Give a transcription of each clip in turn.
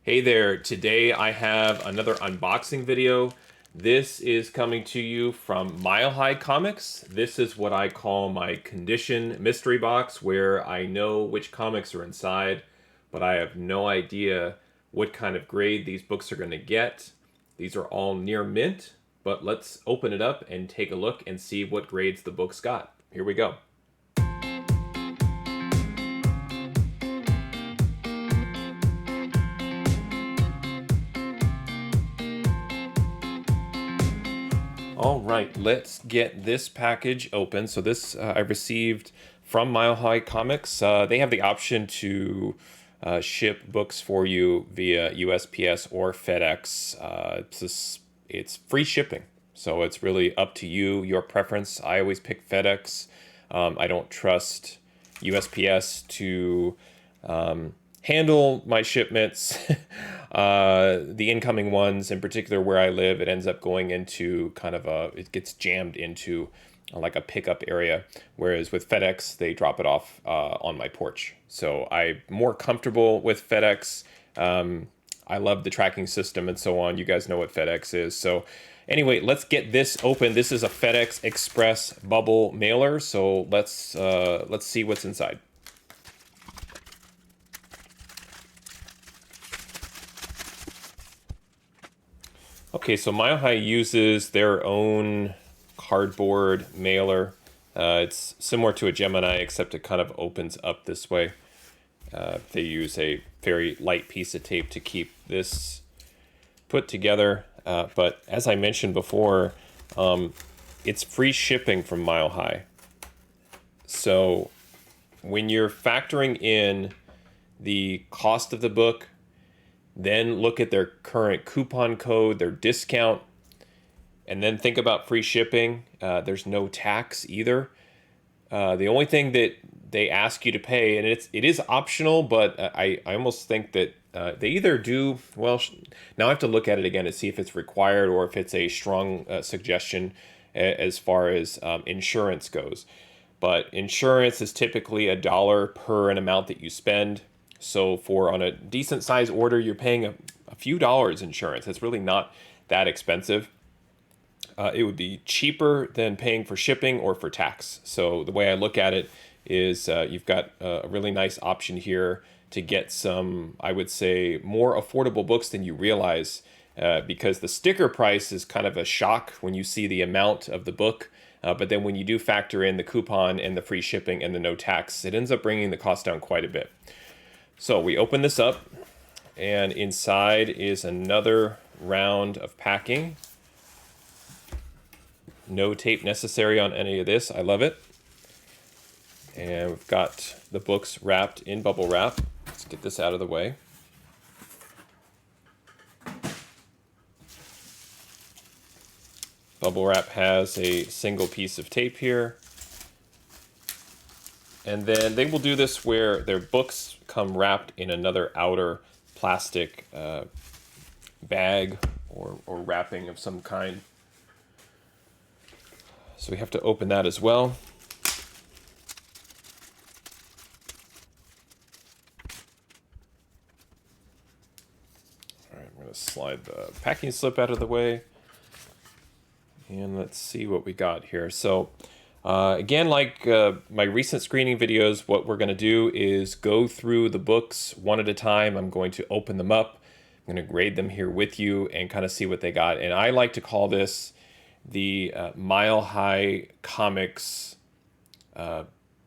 Hey there, today I have another unboxing video. This is coming to you from Mile High Comics. This is what I call my condition mystery box, where I know which comics are inside, but I have no idea what kind of grade these books are going to get. These are all near mint, but let's open it up and take a look and see what grades the books got. Here we go. All right, let's get this package open. So this I received from Mile High Comics. They have the option to ship books for you via USPS or FedEx. It's free shipping, so it's really up to you, your preference. I always pick FedEx. I don't trust USPS to handle my shipments, the incoming ones in particular where I live. It ends up going into it gets jammed into like a pickup area. Whereas with FedEx, they drop it off on my porch. So I'm more comfortable with FedEx. I love the tracking system and so on. You guys know what FedEx is. So anyway, let's get this open. This is a FedEx Express bubble mailer. So let's see what's inside. Okay, so Mile High uses their own cardboard mailer. It's similar to a Gemini, except it kind of opens up this way. They use a very light piece of tape to keep this put together. But as I mentioned before, it's free shipping from Mile High. So when you're factoring in the cost of the book, then look at their current coupon code, their discount, and then think about free shipping. There's no tax either. The only thing that they ask you to pay, and it is optional, but I almost think that they either do, well, now I have to look at it again to see if it's required or if it's a strong suggestion as far as insurance goes. But insurance is typically $1 per an amount that you spend. So for on a decent size order, you're paying a few dollars insurance. It's really not that expensive. It would be cheaper than paying for shipping or for tax. So the way I look at it is you've got a really nice option here to get some, I would say, more affordable books than you realize, because the sticker price is kind of a shock when you see the amount of the book. But then when you do factor in the coupon and the free shipping and the no tax, it ends up bringing the cost down quite a bit. So we open this up, and inside is another round of packing. No tape necessary on any of this. I love it. And we've got the books wrapped in bubble wrap. Let's get this out of the way. Bubble wrap has a single piece of tape here. And then they will do this where their books come wrapped in another outer plastic bag or wrapping of some kind. So we have to open that as well. All right, I'm going to slide the packing slip out of the way. And let's see what we got here. So again, like my recent screening videos, what we're going to do is go through the books one at a time. I'm going to open them up. I'm going to grade them here with you and kind of see what they got. And I like to call this the Mile High Comics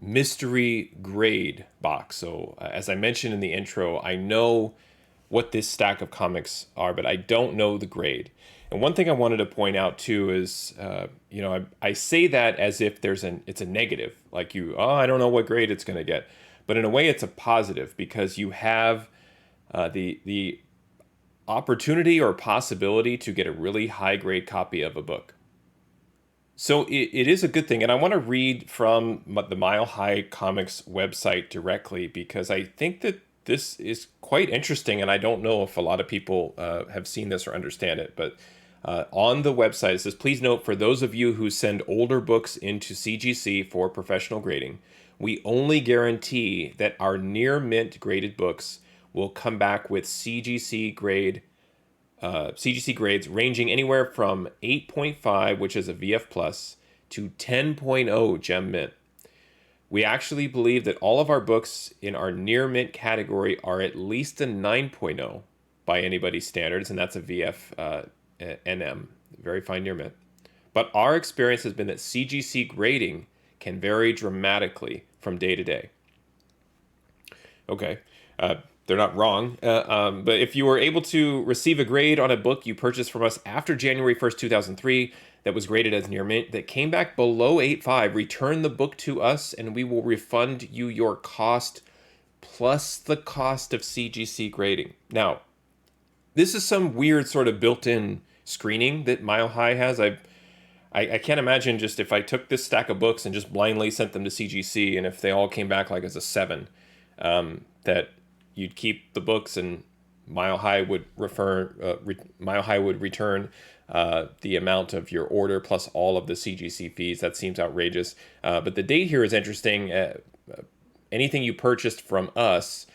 mystery grade box. So as I mentioned in the intro, I know what this stack of comics are, but I don't know the grade. And one thing I wanted to point out too is, I say that as if it's a negative, like I don't know what grade it's going to get, but in a way it's a positive because you have the opportunity or possibility to get a really high grade copy of a book. So it is a good thing, and I want to read from the Mile High Comics website directly because I think that this is quite interesting, and I don't know if a lot of people have seen this or understand it, but on the website it says, please note for those of you who send older books into CGC for professional grading, we only guarantee that our near mint graded books will come back with CGC grades ranging anywhere from 8.5, which is a VF plus, to 10.0 Gem Mint. We actually believe that all of our books in our near mint category are at least a 9.0 by anybody's standards, and that's a VF NM, very fine near mint. But our experience has been that CGC grading can vary dramatically from day to day. Okay, they're not wrong, but if you were able to receive a grade on a book you purchased from us after January 1st, 2003, that was graded as near mint, that came back below 8.5, return the book to us and we will refund you your cost plus the cost of CGC grading. Now, this is some weird sort of built-in screening that Mile High has. I can't imagine just if I took this stack of books and just blindly sent them to CGC, and if they all came back like as a 7, that you'd keep the books and Mile High would return the amount of your order plus all of the CGC fees. That seems outrageous. But the date here is interesting. Anything you purchased from us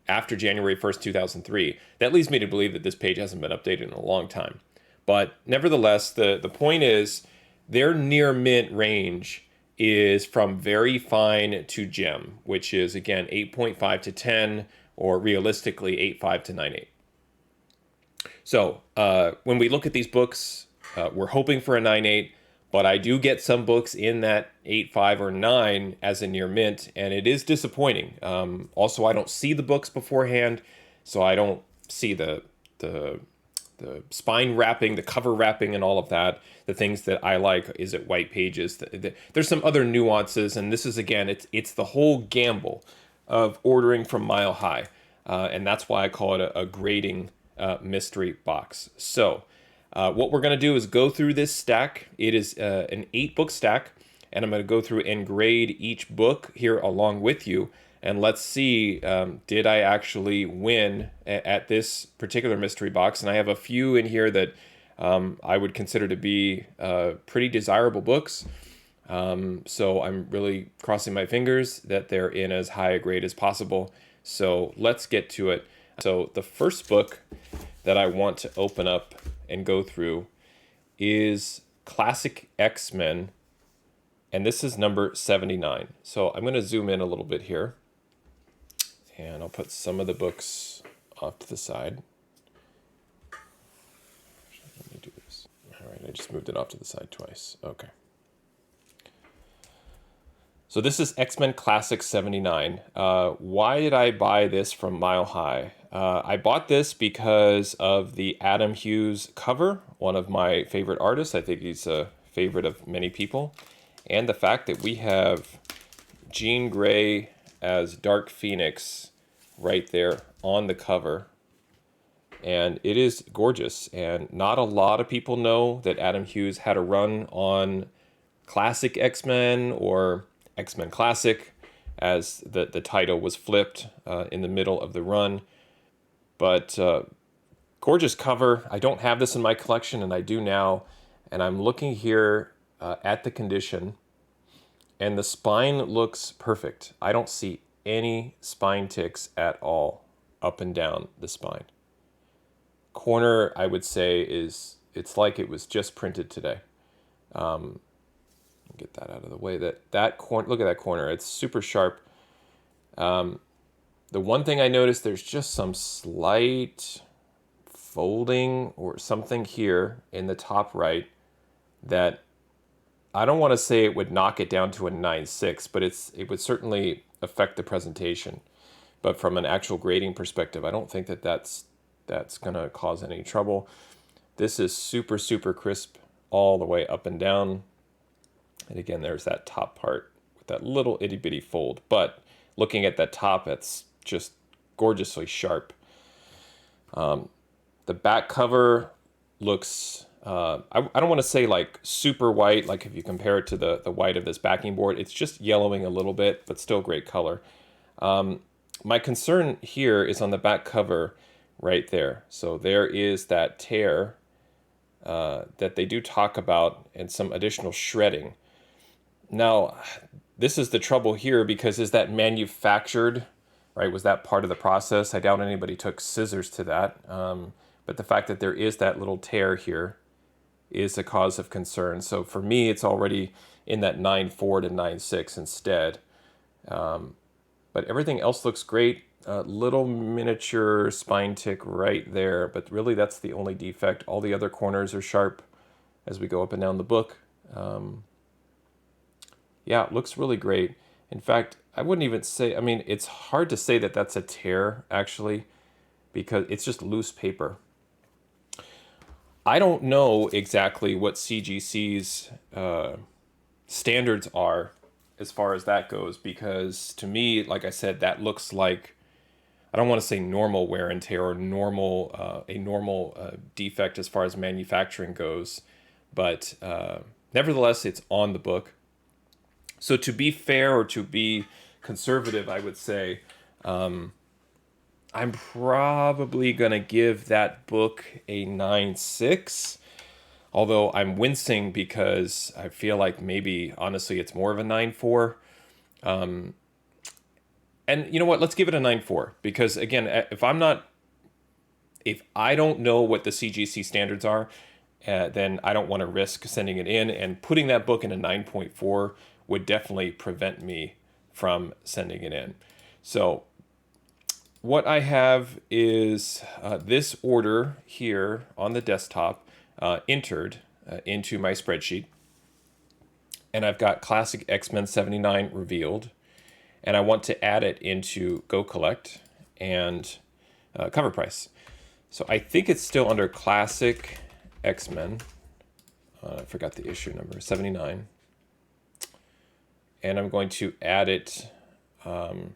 after January 1st, 2003, that leads me to believe that this page hasn't been updated in a long time. But nevertheless, the point is their near mint range is from very fine to gem, which is, again, 8.5 to 10, or realistically 8.5 to 9.8. So when we look at these books, we're hoping for a 9.8, but I do get some books in that 8.5 or 9 as a near mint, and it is disappointing. Also, I don't see the books beforehand, so I don't see the spine wrapping, the cover wrapping, and all of that. The things that I like, is it white pages? There's some other nuances, and this is, again, it's the whole gamble of ordering from Mile High, and that's why I call it a grading mystery box. So what we're going to do is go through this stack. It is an 8-book stack, and I'm going to go through and grade each book here along with you. And let's see, did I actually win at this particular mystery box? And I have a few in here that I would consider to be pretty desirable books. So I'm really crossing my fingers that they're in as high a grade as possible. So let's get to it. So the first book that I want to open up and go through is Classic X-Men. And this is number 79. So I'm going to zoom in a little bit here. And I'll put some of the books off to the side. Let me do this. All right, I just moved it off to the side twice. Okay. So this is X-Men Classic 79. Why did I buy this from Mile High? I bought this because of the Adam Hughes cover, one of my favorite artists. I think he's a favorite of many people. And the fact that we have Jean Grey as Dark Phoenix right there on the cover, and it is gorgeous. And not a lot of people know that Adam Hughes had a run on Classic X-Men, or X-Men Classic, as the title was flipped in the middle of the run. But gorgeous cover. I don't have this in my collection, and I do now. And I'm looking here at the condition, and the spine looks perfect. I don't see any spine ticks at all up and down the spine. Corner, I would say, it's like it was just printed today. Get that out of the way. That corner, look at that corner. It's super sharp. The one thing I noticed, there's just some slight folding or something here in the top right that I don't want to say it would knock it down to a 9.6, but it would certainly affect the presentation. But from an actual grading perspective, I don't think that's going to cause any trouble. This is super, super crisp all the way up and down. And again, there's that top part with that little itty bitty fold. But looking at that top, it's just gorgeously sharp. The back cover looks, I don't want to say like super white, like if you compare it to the white of this backing board. It's just yellowing a little bit, but still great color. My concern here is on the back cover right there. So there is that tear that they do talk about, and some additional shredding. Now, this is the trouble here, because is that manufactured right? Was that part of the process? I doubt anybody took scissors to that. But the fact that there is that little tear here is a cause of concern. So for me, it's already in that 9.4 to 9.6 instead. But everything else looks great. Little miniature spine tick right there, but really that's the only defect. All the other corners are sharp as we go up and down the book. Yeah, it looks really great. In fact, I wouldn't even say, I mean, it's hard to say that that's a tear, actually, because it's just loose paper. I don't know exactly what CGC's standards are as far as that goes, because to me, like I said, that looks like, I don't want to say normal wear and tear or a normal defect as far as manufacturing goes, but nevertheless, it's on the book. So to be fair or to be conservative, I would say I'm probably going to give that book a 9.6. Although I'm wincing because I feel like maybe, honestly, it's more of a 9.4. And you know what? Let's give it a 9.4. Because, again, if I don't know what the CGC standards are, then I don't want to risk sending it in. And putting that book in a 9.4 would definitely prevent me from sending it in. So what I have is this order here on the desktop entered into my spreadsheet. And I've got Classic X-Men 79 revealed. And I want to add it into Go Collect and cover price. So I think it's still under Classic X-Men. I forgot the issue number, 79. And I'm going to add it. And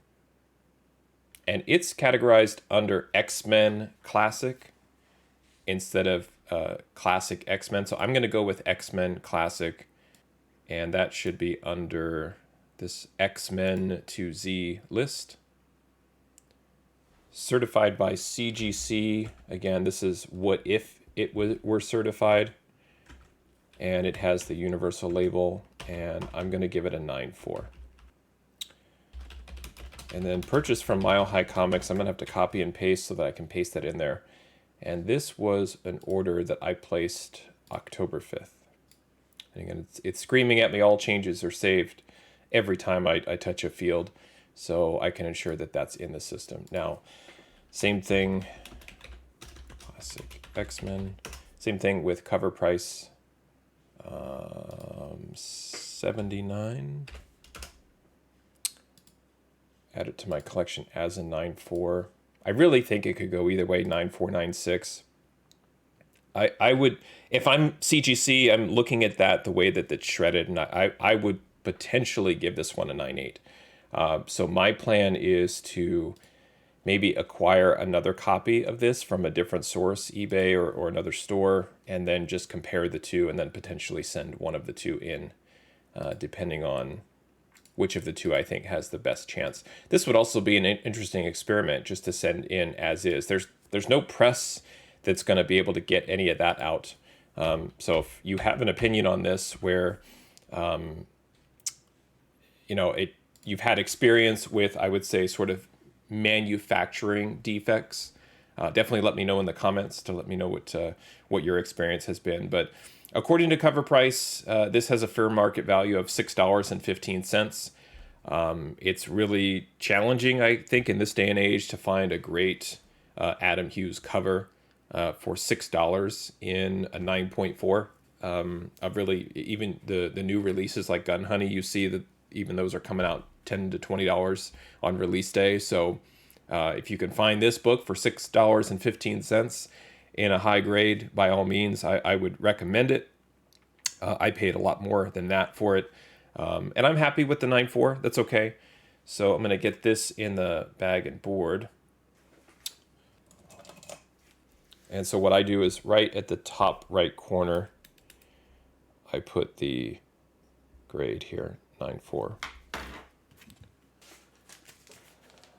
it's categorized under X-Men Classic instead of Classic X-Men. So I'm going to go with X-Men Classic. And that should be under this X-Men to Z list. Certified by CGC. Again, this is what if it were certified. And it has the universal label. And I'm going to give it a 9.4. And then purchased from Mile High Comics. I'm going to have to copy and paste so that I can paste that in there. And this was an order that I placed October 5th. And again, it's screaming at me, all changes are saved every time I touch a field. So I can ensure that that's in the system. Now, same thing, Classic X-Men. Same thing with cover price, 79. Add it to my collection as a 9.4. I really think it could go either way, 9.4, 9.6. I would, if I'm CGC, I'm looking at that the way that it's shredded, and I would potentially give this one a 9.8. So my plan is to maybe acquire another copy of this from a different source, eBay or another store, and then just compare the two and then potentially send one of the two in, depending on which of the two I think has the best chance. This would also be an interesting experiment just to send in as is. There's no press that's going to be able to get any of that out. So if you have an opinion on this where, you've had experience with, I would say, sort of manufacturing defects, definitely let me know in the comments to let me know what your experience has been. But according to cover price, this has a fair market value of $6.15. It's really challenging, I think, in this day and age to find a great Adam Hughes cover for $6 in a 9.4. I've really, even the new releases like Gun Honey, you see that even those are coming out $10 to $20 on release day. So if you can find this book for $6.15 in a high grade, by all means, I would recommend it. I paid a lot more than that for it. And I'm happy with the 9.4. That's okay. So I'm going to get this in the bag and board. And so what I do is right at the top right corner, I put the grade here, 9.4.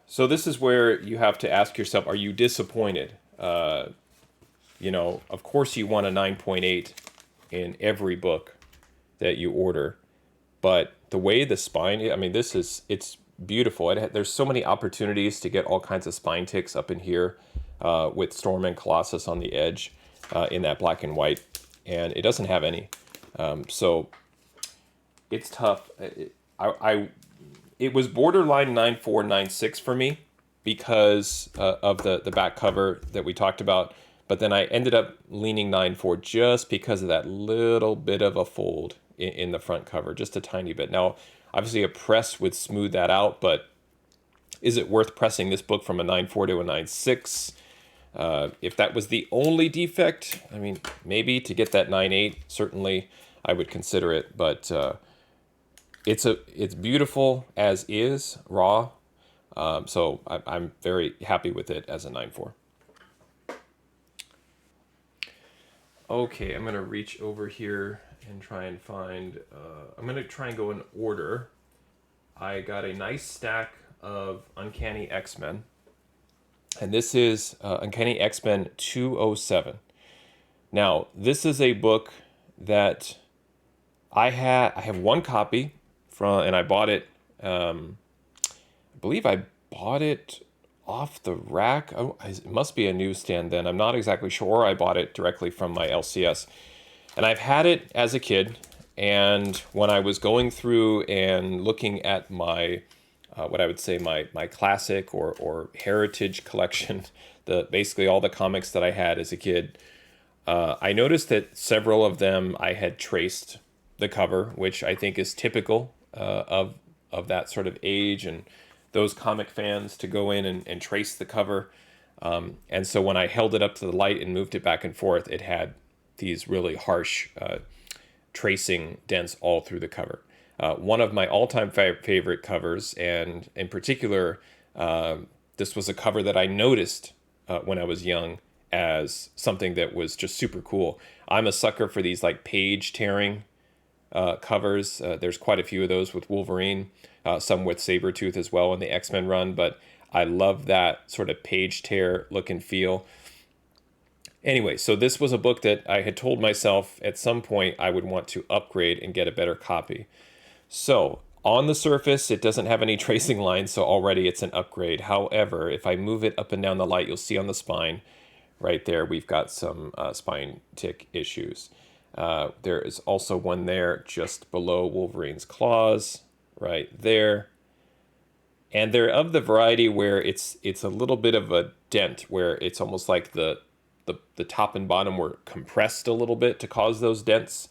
So this is where you have to ask yourself, are you disappointed? Of course you want a 9.8 in every book that you order. But the way the spine, I mean, it's beautiful. There's so many opportunities to get all kinds of spine ticks up in here with Storm and Colossus on the edge in that black and white, and it doesn't have any. So it's tough. It was borderline 9.4, 9.6 for me because of the back cover that we talked about. But then I ended up leaning 9.4 just because of that little bit of a fold in the front cover, just a tiny bit. Now, obviously a press would smooth that out, but is it worth pressing this book from a 9.4 to a 9.6? If that was the only defect, I mean, maybe to get that 9.8, certainly I would consider it, but it's beautiful as is, raw. So I'm very happy with it as a 9.4. Okay, I'm going to reach over here and try and find... I'm going to try and go in order. I got a nice stack of Uncanny X-Men. And this is Uncanny X-Men 207. Now, this is a book that I have one copy from, and I bought it. I believe I bought it off the rack. Oh, it must be a newsstand then. I'm not exactly sure. I bought it directly from my LCS. And I've had it as a kid. And when I was going through and looking at my, what I would say my classic or heritage collection, basically all the comics that I had as a kid, I noticed that several of them I had traced the cover, which I think is typical of that sort of age and those comic fans to go in and trace the cover. And so when I held it up to the light and moved it back and forth, it had these really harsh tracing dents all through the cover. One of my all-time favorite covers, and in particular, this was a cover that I noticed when I was young as something that was just super cool. I'm a sucker for these like page tearing covers. There's quite a few of those with Wolverine, some with Sabretooth as well in the X-Men run, but I love that sort of page tear look and feel. Anyway, so this was a book that I had told myself at some point I would want to upgrade and get a better copy. So on the surface, it doesn't have any tracing lines, so already it's an upgrade. However, if I move it up and down the light, you'll see on the spine right there, we've got some spine tick issues. There is also one there just below Wolverine's claws, right there. And they're of the variety where it's a little bit of a dent, where it's almost like the top and bottom were compressed a little bit to cause those dents.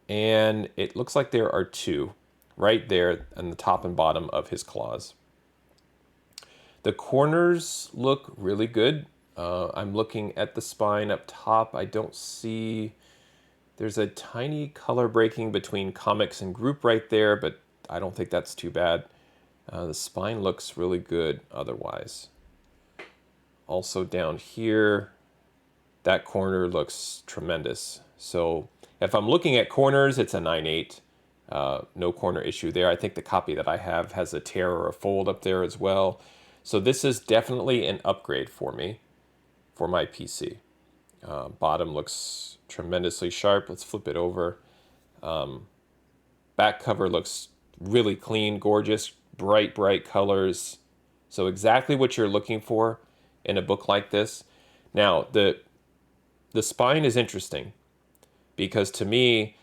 And it looks like there are two right there on the top and bottom of his claws. The corners look really good. I'm looking at the spine up top. I don't see... There's a tiny color breaking between comics and group right there, but I don't think that's too bad. The spine looks really good otherwise. Also down here, that corner looks tremendous. So if I'm looking at corners, it's a 9.8. No corner issue there. I think the copy that I have has a tear or a fold up there as well. So this is definitely an upgrade for me, for my PC. Bottom looks tremendously sharp. Let's flip it over. Back cover looks really clean, gorgeous, bright colors. So exactly what you're looking for in a book like this. Now, the spine is interesting because to me,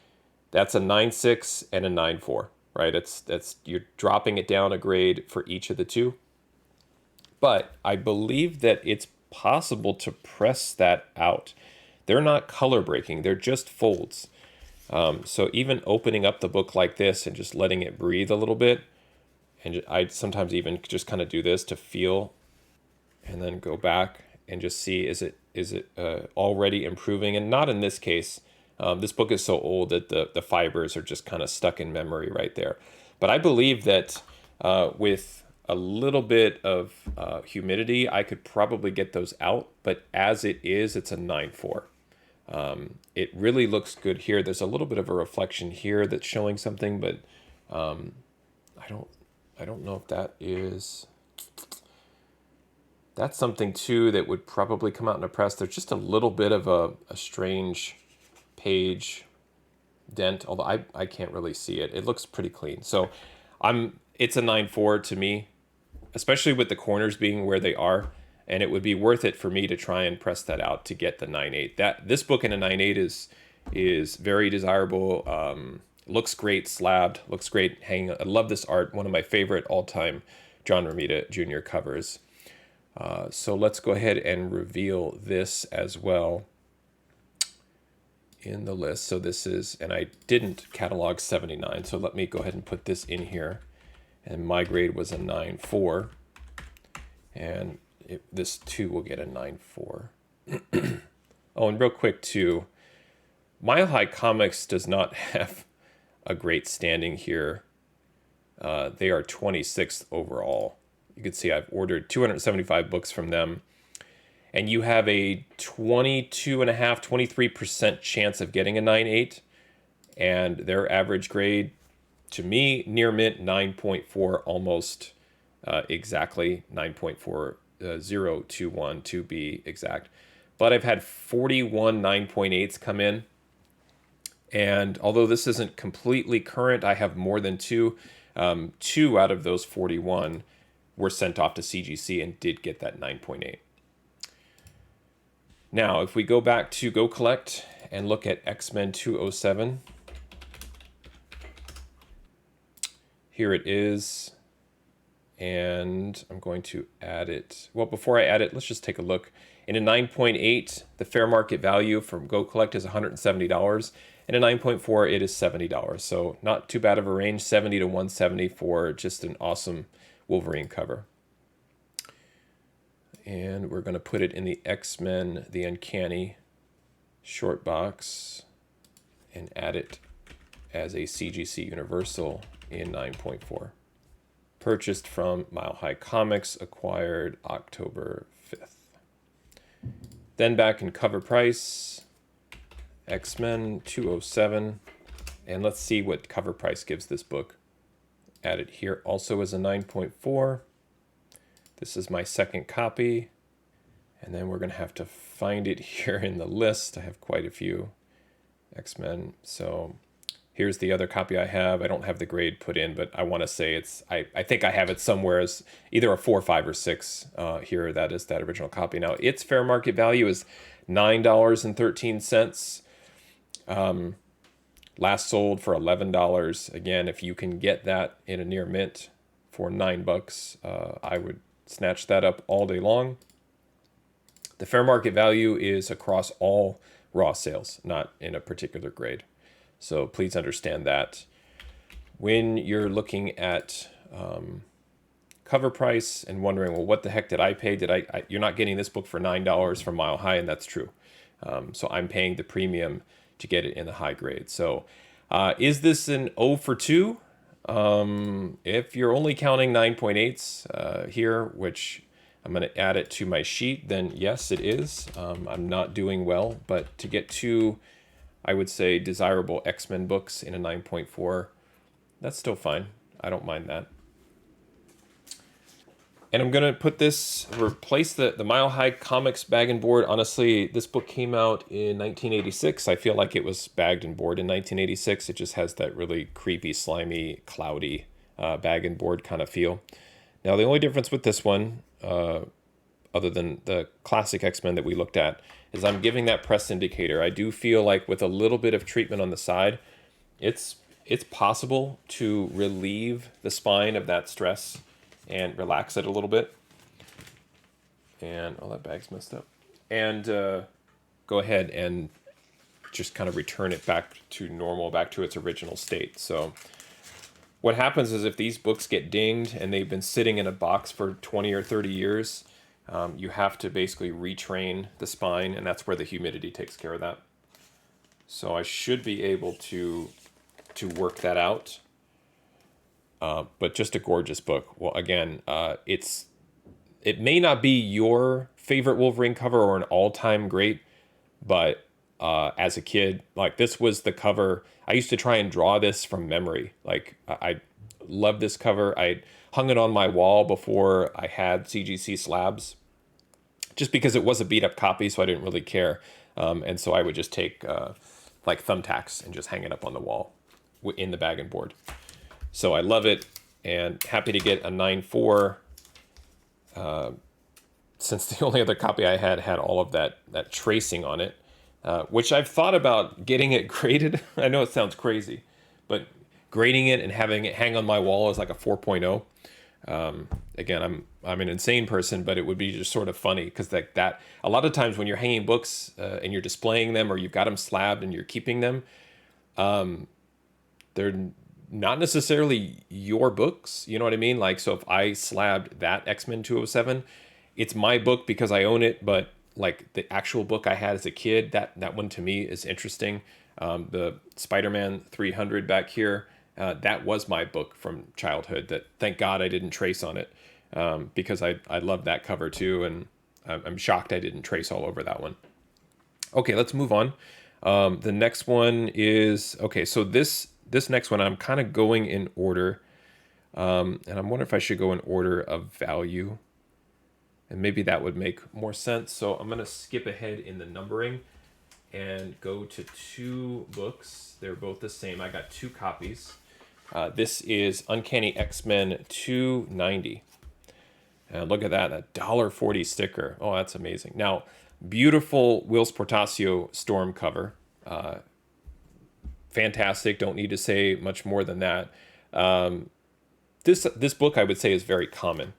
that's a 9.6 and a 9.4, right? That's you're dropping it down a grade for each of the two. But I believe that it's possible to press that out. They're not color breaking, they're just folds. So even opening up the book like this and just letting it breathe a little bit, and I sometimes even just kind of do this to feel and then go back and just see, is it already improving? And not in this case. This book is so old that the fibers are just kind of stuck in memory right there. But I believe that with a little bit of humidity, I could probably get those out. But as it is, it's a 9.4. It really looks good here. There's a little bit of a reflection here that's showing something, but I don't know if that is... That's something too that would probably come out in a press. There's just a little bit of a strange page dent, although I can't really see it. It looks pretty clean. So it's a 9.4 to me, especially with the corners being where they are. And it would be worth it for me to try and press that out to get the 9.8. This book in a 9.8 is very desirable. Looks great slabbed, looks great hanging. I love this art. One of my favorite all-time John Romita Jr. covers. So let's go ahead and reveal this as well in the list. So this is, and I didn't catalog 79, so let me go ahead and put this in here. And my grade was a 9.4, and this too will get a 9.4. Oh, and real quick too, Mile High Comics does not have a great standing here. They are 26th overall. You can see I've ordered 275 books from them, and you have a 23% chance of getting a 9.8, and their average grade, to me, near mint 9.4, almost exactly 9.4021 to be exact. But I've had 41 9.8s come in, and although this isn't completely current, I have more than two. Two out of those 41 were sent off to CGC and did get that 9.8. Now, if we go back to Go Collect and look at X-Men 207, here it is, and I'm going to add it. Well, before I add it, let's just take a look. In a 9.8, the fair market value from Go Collect is $170. And a 9.4, it is $70. So not too bad of a range, 70 to 170 for just an awesome Wolverine cover. And we're going to put it in the X-Men, the Uncanny short box, and add it as a CGC Universal in 9.4. Purchased from Mile High Comics, acquired October 5th. Then back in cover price, X-Men 207, and let's see what cover price gives this book. Added here also as a 9.4. This is my second copy, and then we're going to have to find it here in the list. I have quite a few X-Men, so here's the other copy I have. I don't have the grade put in, but I want to say it's, I think I have it somewhere as either a 4, 5, or 6 here. That is that original copy. Now, its fair market value is $9.13. Last sold for $11. Again, if you can get that in a near mint for $9, I would snatch that up all day long. The fair market value is across all raw sales, not in a particular grade. So please understand that. When you're looking at cover price and wondering, well, what the heck did I pay? You're not getting this book for $9 from Mile High, and that's true. So I'm paying the premium to get it in the high grade. So is this an 0 for 2? If you're only counting 9.8s here, which I'm going to add it to my sheet, then yes, it is. I'm not doing well, but to get two, I would say, desirable X-Men books in a 9.4, that's still fine. I don't mind that. And I'm going to put this, replace the Mile High Comics bag and board. Honestly, this book came out in 1986. I feel like it was bagged and board in 1986. It just has that really creepy, slimy, cloudy bag and board kind of feel. Now, the only difference with this one, other than the classic X-Men that we looked at, is I'm giving that press indicator. I do feel like with a little bit of treatment on the side, it's possible to relieve the spine of that stress and relax it a little bit. And, oh, that bag's messed up. And go ahead and just kind of return it back to normal, back to its original state. So what happens is if these books get dinged and they've been sitting in a box for 20 or 30 years, you have to basically retrain the spine, and that's where the humidity takes care of that. So I should be able to work that out. But just a gorgeous book. Well, again, it may not be your favorite Wolverine cover or an all-time great, but as a kid, like, this was the cover. I used to try and draw this from memory. Like, I love this cover. I hung it on my wall before I had CGC slabs, just because it was a beat-up copy, so I didn't really care. And so I would just take like thumbtacks and just hang it up on the wall in the bag and board. So I love it, and happy to get a 9.4, since the only other copy I had all of that tracing on it, which I've thought about getting it graded. I know it sounds crazy, but grading it and having it hang on my wall as like a 4.0. Again, I'm an insane person, but it would be just sort of funny because that a lot of times when you're hanging books and you're displaying them, or you've got them slabbed and you're keeping them, they're not necessarily your books. You know what I mean? Like, so if I slabbed that X-Men 207, it's my book because I own it, but like the actual book I had as a kid, that one to me is interesting. The Spider-Man 300 back here, that was my book from childhood that thank God I didn't trace on it, because I love that cover too, and I'm shocked I didn't trace all over that one. Okay, let's move on. The next one is, okay, so this next one I'm kind of going in order, and I'm wondering if I should go in order of value, and maybe that would make more sense. So I'm going to skip ahead in the numbering and go to two books. They're both the same. I got two copies. This is Uncanny X-Men 290. And look at that $1.40 sticker. Oh, that's amazing. Now, beautiful Whilce Portacio Storm cover. Fantastic. Don't need to say much more than that. This book I would say is very common.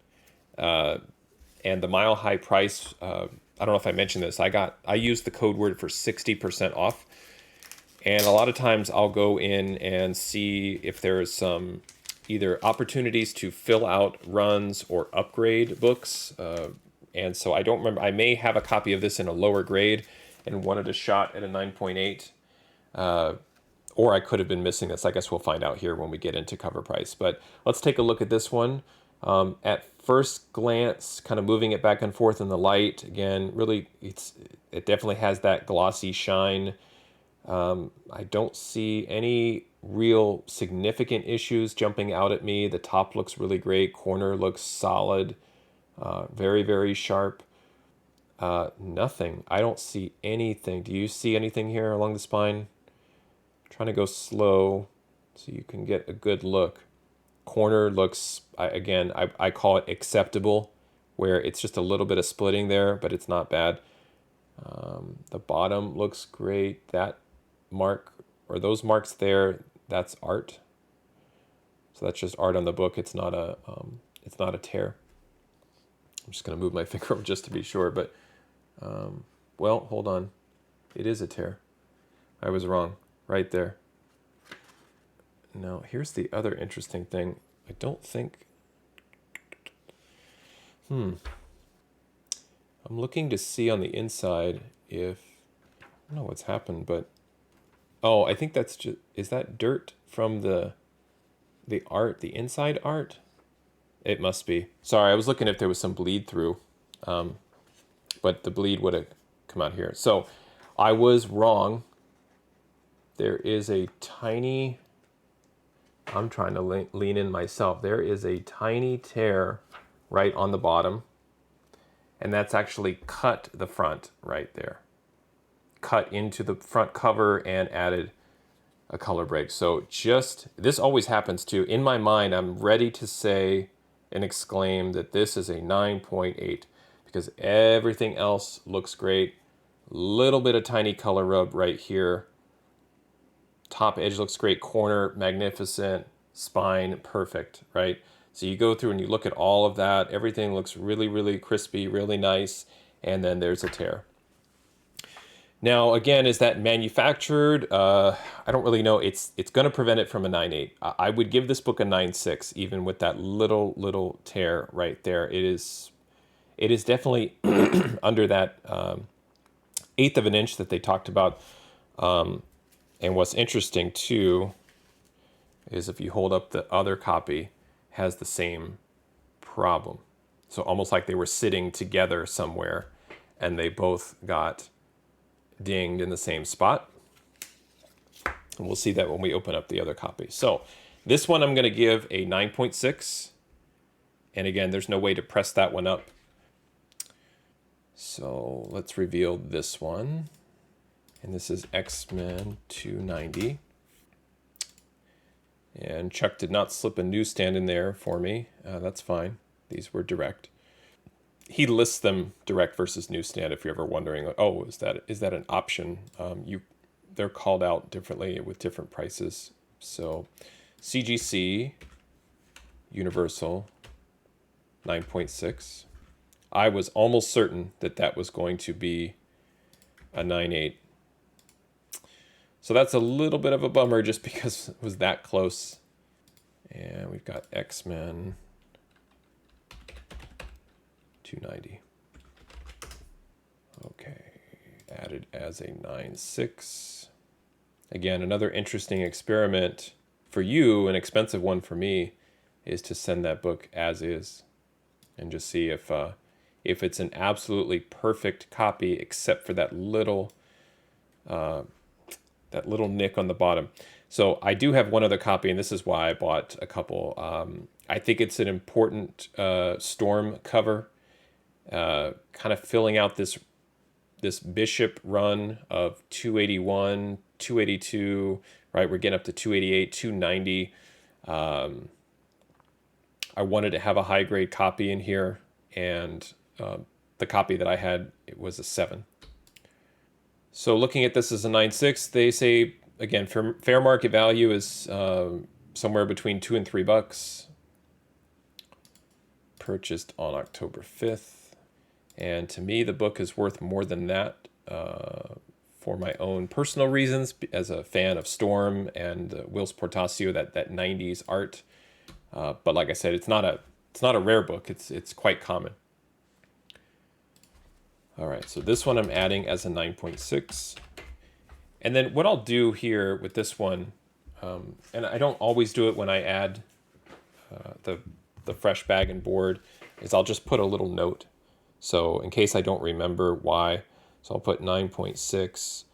And the mile high price, I don't know if I mentioned this, I used the code word for 60% off. And a lot of times I'll go in and see if there's some either opportunities to fill out runs or upgrade books. And so I don't remember, I may have a copy of this in a lower grade and wanted a shot at a 9.8. Or I could have been missing this. I guess we'll find out here when we get into cover price. But let's take a look at this one. At first glance, kind of moving it back and forth in the light, again, really, it definitely has that glossy shine. I don't see any real significant issues jumping out at me. The top looks really great. Corner looks solid. Very, very sharp. Nothing. I don't see anything. Do you see anything here along the spine? I'm trying to go slow so you can get a good look. Corner looks, I call it acceptable, where it's just a little bit of splitting there, but it's not bad. The bottom looks great. That mark, or those marks there, that's art. So that's just art on the book. It's not a tear. I'm just gonna move my finger over just to be sure, but well, hold on. It is a tear. I was wrong. Right there. Now, here's the other interesting thing. I don't think... I'm looking to see on the inside if... I don't know what's happened, but... Oh, I think that's just... Is that dirt from the art, the inside art? It must be. Sorry, I was looking if there was some bleed through. But the bleed would have come out here. So, I was wrong. There is a tiny... I'm trying to lean in myself. There is a tiny tear right on the bottom. And that's actually cut the front right there. Cut into the front cover and added a color break. So this always happens too. In my mind, I'm ready to say and exclaim that this is a 9.8 because everything else looks great. Little bit of tiny color rub right here. Top edge looks great, corner magnificent, spine perfect, right? So you go through and you look at all of that, everything looks really, really crispy, really nice, and then there's a tear. Now, again, is that manufactured? I don't really know. It's going to prevent it from a 9.8. I would give this book a 9.6, even with that little tear right there. It is definitely under that eighth of an inch that they talked about. And what's interesting too is if you hold up the other copy, has the same problem. So almost like they were sitting together somewhere and they both got dinged in the same spot. And we'll see that when we open up the other copy. So this one I'm going to give a 9.6. And again, there's no way to press that one up. So let's reveal this one. And this is X-Men 290. And Chuck did not slip a newsstand in there for me. That's fine. These were direct. He lists them direct versus newsstand. If you're ever wondering, like, oh, is that an option? They're called out differently with different prices. So, CGC, Universal, 9.6. I was almost certain that that was going to be a 9.8. So that's a little bit of a bummer just because it was that close. And we've got X-Men, 290. Okay, added as a 9.6. Again, another interesting experiment for you, an expensive one for me, is to send that book as is and just see if it's an absolutely perfect copy except for that little nick on the bottom. So I do have one other copy, and this is why I bought a couple. I think it's an important Storm cover, kind of filling out this Bishop run of 281, 282, right? We're getting up to 288, 290. I wanted to have a high grade copy in here, and the copy that I had, it was a 7. So looking at this as a 9.6, they say, again, fair market value is somewhere between $2 and $3. Purchased on October 5th. And to me, the book is worth more than that for my own personal reasons, as a fan of Storm and Whilce Portacio, that 90s art. But like I said, it's not a rare book. It's quite common. All right, so this one I'm adding as a 9.6. And then what I'll do here with this one, and I don't always do it when I add the fresh bag and board, is I'll just put a little note. So in case I don't remember why, so I'll put 9.6,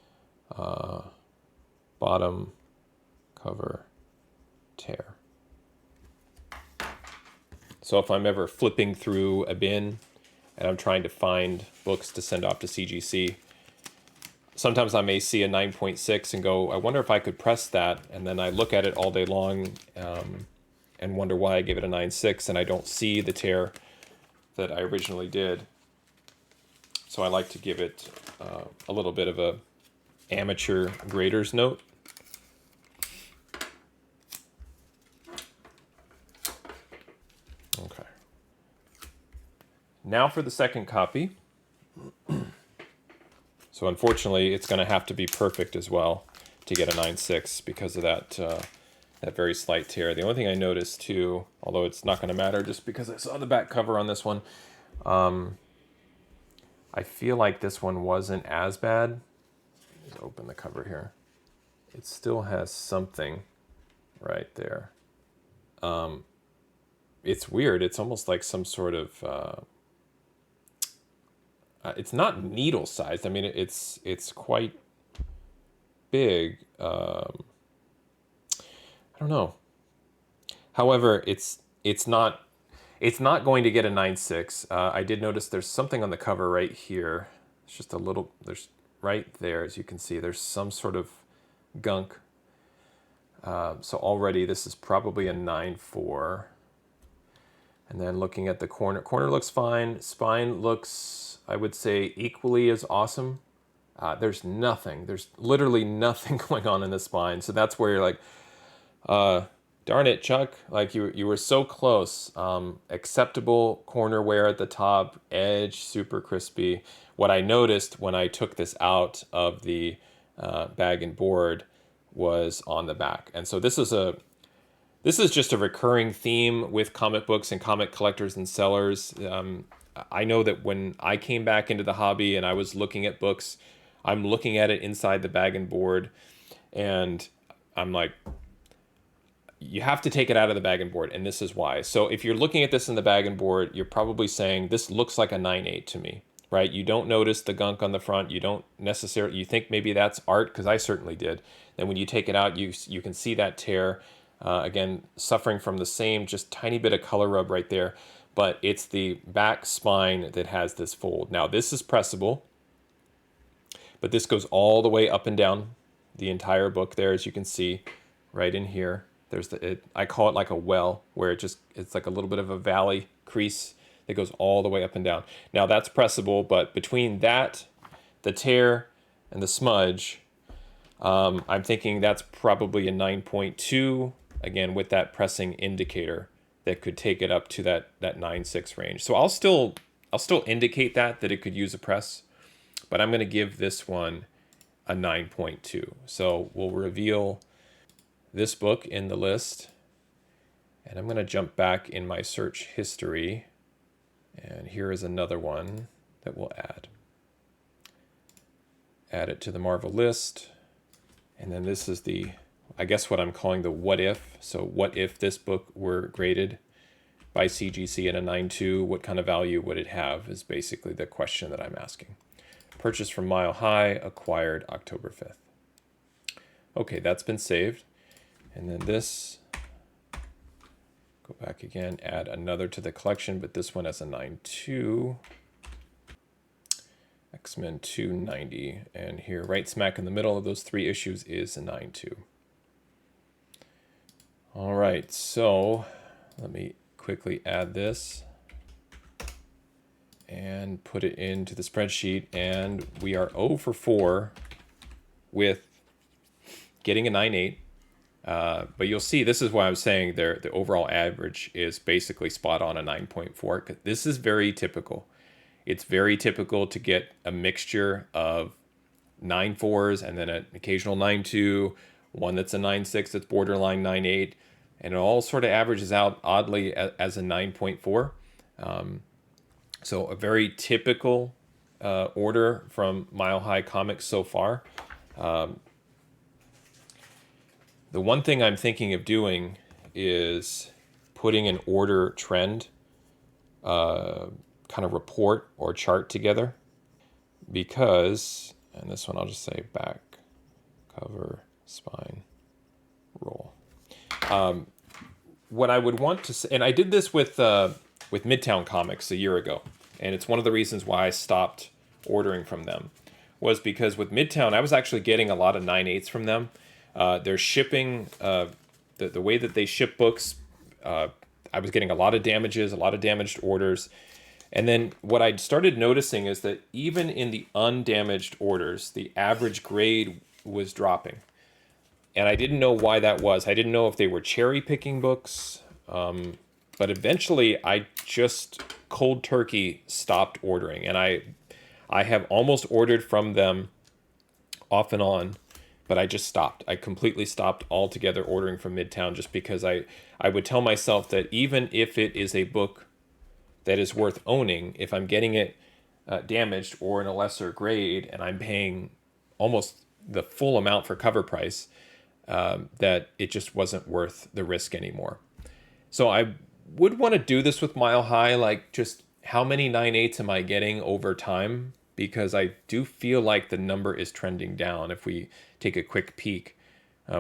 bottom cover tear. So if I'm ever flipping through a bin and I'm trying to find books to send off to CGC, sometimes I may see a 9.6 and go, I wonder if I could press that. And then I look at it all day long and wonder why I gave it a 9.6 and I don't see the tear that I originally did. So I like to give it a little bit of a amateur grader's note. Okay. Now for the second copy. So unfortunately, it's going to have to be perfect as well to get a 9.6 because of that very slight tear. The only thing I noticed too, although it's not going to matter just because I saw the back cover on this one, I feel like this one wasn't as bad. Let's open the cover here. It still has something right there. It's weird. It's almost like some sort of... it's not needle sized. I mean, it's quite big. I don't know. However, it's not going to get a 9.6. I did notice there's something on the cover right here. It's just a little. There's right there, as you can see. There's some sort of gunk. So already this is probably a 9.4. And then looking at the corner looks fine. Spine looks, I would say, equally as awesome. There's literally nothing going on in the spine. So that's where you're like, darn it, Chuck. Like you were so close. Acceptable corner wear at the top, edge, super crispy. What I noticed when I took this out of the bag and board was on the back. And so this is just a recurring theme with comic books and comic collectors and sellers. I know that when I came back into the hobby and I was looking at books, I'm looking at it inside the bag and board, and I'm like, you have to take it out of the bag and board, and this is why. So if you're looking at this in the bag and board, you're probably saying, this looks like a 9.8 to me, right? You don't notice the gunk on the front. You don't necessarily, you think maybe that's art, because I certainly did. Then when you take it out, you can see that tear. Again, suffering from the same just tiny bit of color rub right there, but it's the back spine that has this fold. Now this is pressable, but this goes all the way up and down the entire book there, as you can see right in here. I call it like a well, where it's like a little bit of a valley crease that goes all the way up and down. Now that's pressable, but between that, the tear, and the smudge, I'm thinking that's probably a 9.2, again, with that pressing indicator that could take it up to that 9.6 range. So I'll still indicate that it could use a press, but I'm going to give this one a 9.2. So we'll reveal this book in the list, and I'm going to jump back in my search history, and here is another one that we'll add it to the Marvel list. And then this is I guess what I'm calling the what if. So what if this book were graded by CGC at a 9.2, what kind of value would it have, is basically the question that I'm asking. Purchased from Mile High, acquired October 5th. Okay, that's been saved. And then this, go back again, add another to the collection, but this one has a 9.2. X-Men 290, and here right smack in the middle of those 3 issues is a 9.2. All right, so let me quickly add this and put it into the spreadsheet, and we are 0 for 4 with getting a 9.8. But you'll see, this is why I was saying the overall average is basically spot on a 9.4, because this is very typical. It's very typical to get a mixture of 9.4s and then an occasional 9.2, one that's a 9.6 that's borderline 9.8, and it all sort of averages out oddly as a 9.4. So a very typical order from Mile High Comics so far. The one thing I'm thinking of doing is putting an order trend kind of report or chart together, because, and this one I'll just say back, cover, spine, roll. What I would want to say, and I did this with Midtown Comics a year ago, and it's one of the reasons why I stopped ordering from them, was because with Midtown I was actually getting a lot of 9.8s from them. Their shipping, the way that they ship books, I was getting a lot of damages, a lot of damaged orders. And then what I started noticing is that even in the undamaged orders, the average grade was dropping. And I didn't know why that was. I didn't know if they were cherry picking books. But eventually I just cold turkey stopped ordering. And I have almost ordered from them off and on, but I just stopped. I completely stopped altogether ordering from Midtown, just because I would tell myself that even if it is a book that is worth owning, if I'm getting it damaged or in a lesser grade and I'm paying almost the full amount for cover price, that it just wasn't worth the risk anymore. So I would want to do this with Mile High, like just how many 9.8s am I getting over time? Because I do feel like the number is trending down. If we take a quick peek,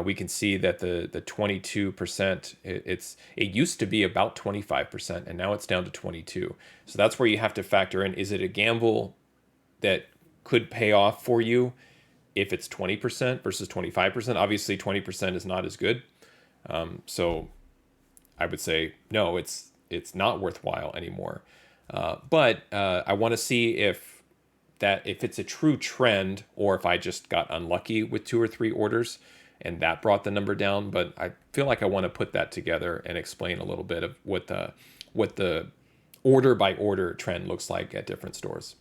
we can see that the 22%, it used to be about 25%, and now it's down to 22. So that's where you have to factor in, is it a gamble that could pay off for you if it's 20% versus 25%? Obviously 20% is not as good. So I would say, no, it's not worthwhile anymore. But I want to see if it's a true trend, or if I just got unlucky with 2 or 3 orders and that brought the number down. But I feel like I want to put that together and explain a little bit of what the order by order trend looks like at different stores.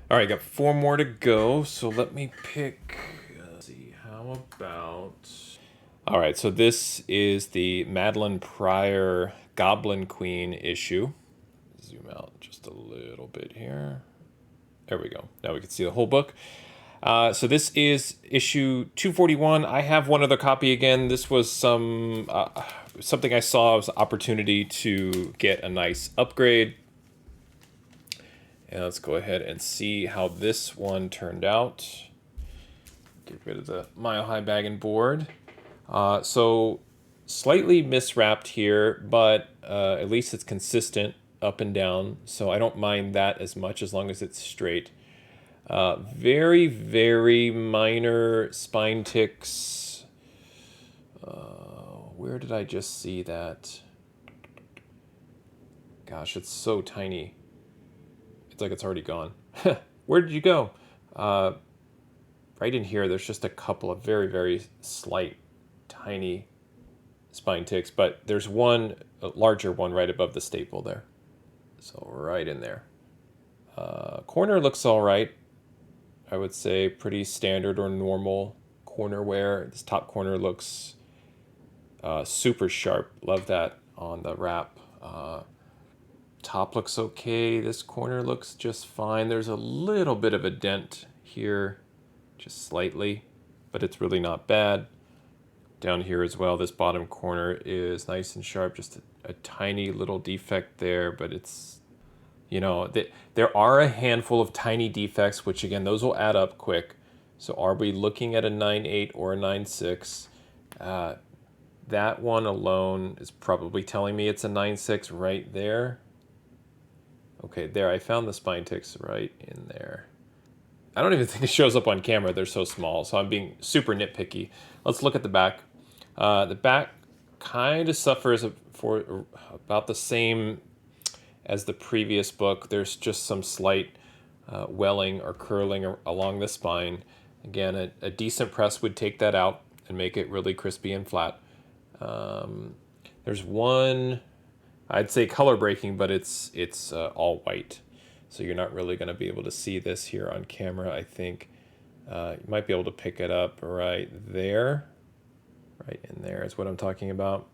All right, got 4 more to go. So let me pick, let's see, how about, all right, so this is the Madeline Pryor Goblin Queen issue. Zoom out just a little bit here. There we go. Now we can see the whole book. So this is issue 241. I have one other copy again. This was something I saw as an opportunity to get a nice upgrade. And let's go ahead and see how this one turned out. Get rid of the Mile High bag and board. So slightly miswrapped here, but at least it's consistent up and down, so I don't mind that as much as long as it's straight. Very, very minor spine ticks. where did I just see that? Gosh, it's so tiny. It's like it's already gone. Where did you go? Right in here, there's just a couple of very, very slight, tiny spine ticks, but there's one, a larger one right above the staple there. So right in there. Corner looks all right. I would say pretty standard or normal corner wear. This top corner looks super sharp. Love that on the wrap. Top looks okay. This corner looks just fine. There's a little bit of a dent here, just slightly, but it's really not bad. Down here as well, this bottom corner is nice and sharp. Just a tiny little defect there, but it's, you know, there are a handful of tiny defects, which again, those will add up quick. So are we looking at a 9.8 or a 9.6? That one alone is probably telling me it's a 9.6 right there. Okay, there, I found the spine ticks right in there. I don't even think it shows up on camera. They're so small, so I'm being super nitpicky. Let's look at the back. The back kind of suffers for about the same as the previous book. There's just some slight welling or curling along the spine. Again, a decent press would take that out and make it really crispy and flat. There's one, I'd say color breaking, but it's all white. So you're not really going to be able to see this here on camera, I think. You might be able to pick it up right there. Right in there is what I'm talking about.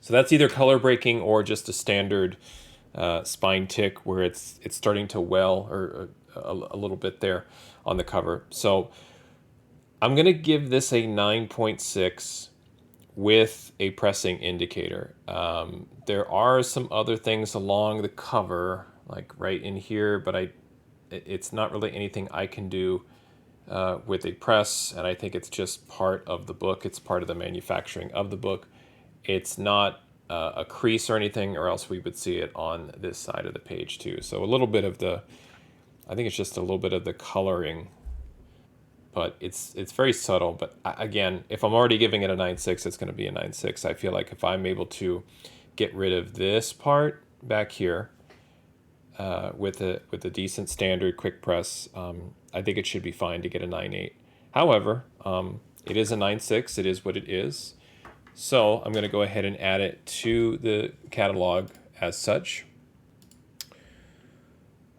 So that's either color breaking or just a standard spine tick where it's starting to well or a little bit there on the cover. So I'm going to give this a 9.6 with a pressing indicator. There are some other things along the cover, like right in here, but it's not really anything I can do with a press, and I think it's just part of the book. It's part of the manufacturing of the book. It's not a crease or anything, or else we would see it on this side of the page too. So a little bit of I think it's just a little bit of the coloring, but it's very subtle. But again, if I'm already giving it a 9.6, it's going to be a 9.6. I feel like if I'm able to get rid of this part back here with a decent standard quick press, I think it should be fine to get a 9.8. However, it is a 9.6. It is what it is. So I'm going to go ahead and add it to the catalog as such.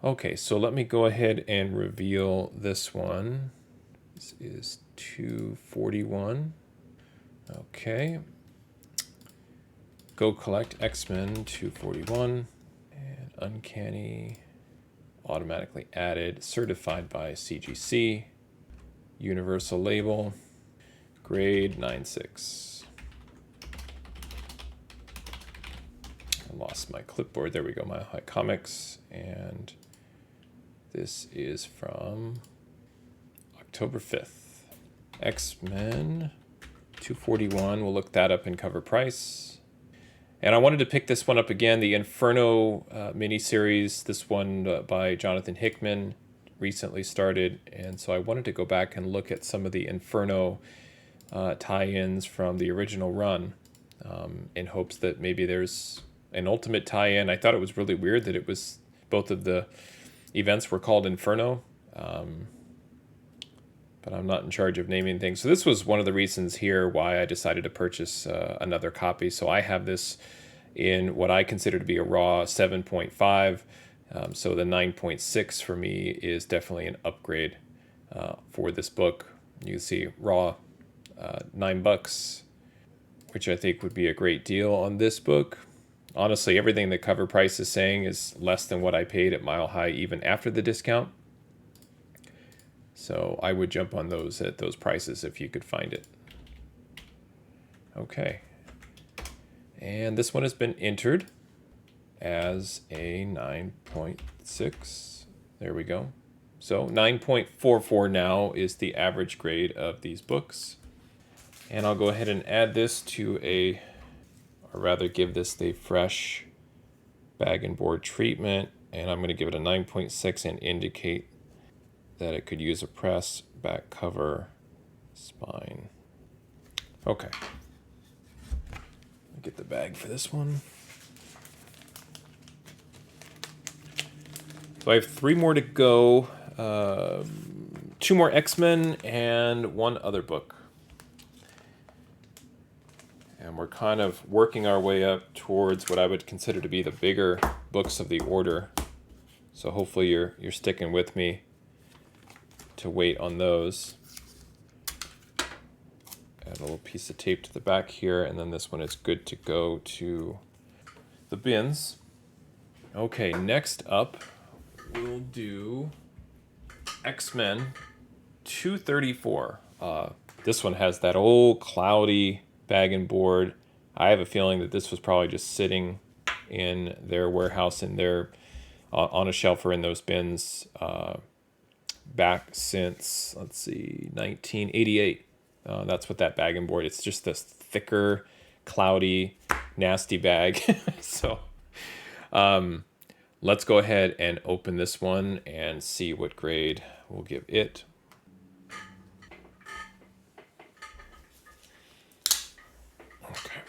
Okay, so let me go ahead and reveal this one. This is 241. Okay. Go collect X-Men 241. And Uncanny, automatically added, certified by CGC, universal label, grade 9.6. I lost my clipboard. There we go, my Comics, and this is from October 5th. X-Men 241. We'll look that up in cover price. And I wanted to pick this one up again, the Inferno miniseries. This one by Jonathan Hickman recently started. And so I wanted to go back and look at some of the Inferno tie-ins from the original run in hopes that maybe there's an ultimate tie-in. I thought it was really weird that it was both of the events were called Inferno. But I'm not in charge of naming things. So this was one of the reasons here why I decided to purchase another copy. So I have this in what I consider to be a raw 7.5. So the 9.6 for me is definitely an upgrade for this book. You can see raw $9, which I think would be a great deal on this book. Honestly, everything the cover price is saying is less than what I paid at Mile High even after the discount. So I would jump on those at those prices if you could find it. Okay. And this one has been entered as a 9.6. There we go. So 9.44 now is the average grade of these books. And I'll go ahead and add this to or rather give this the fresh bag and board treatment. And I'm going to give it a 9.6 and indicate that it could use a press, back cover, spine. Okay. get the bag for this one. So I have 3 more to go. 2 more X-Men and 1 other book. And we're kind of working our way up towards what I would consider to be the bigger books of the order. So hopefully you're sticking with me to wait on those. Add a little piece of tape to the back here, and then this one is good to go to the bins. Okay, next up we'll do X-Men 234. This one has that old cloudy bag and board. I have a feeling that this was probably just sitting in their warehouse in their on a shelf or in those bins back since, let's see, 1988. That's what that bag and board. It's just this thicker, cloudy, nasty bag. So let's go ahead and open this one and see what grade we'll give it. Okay.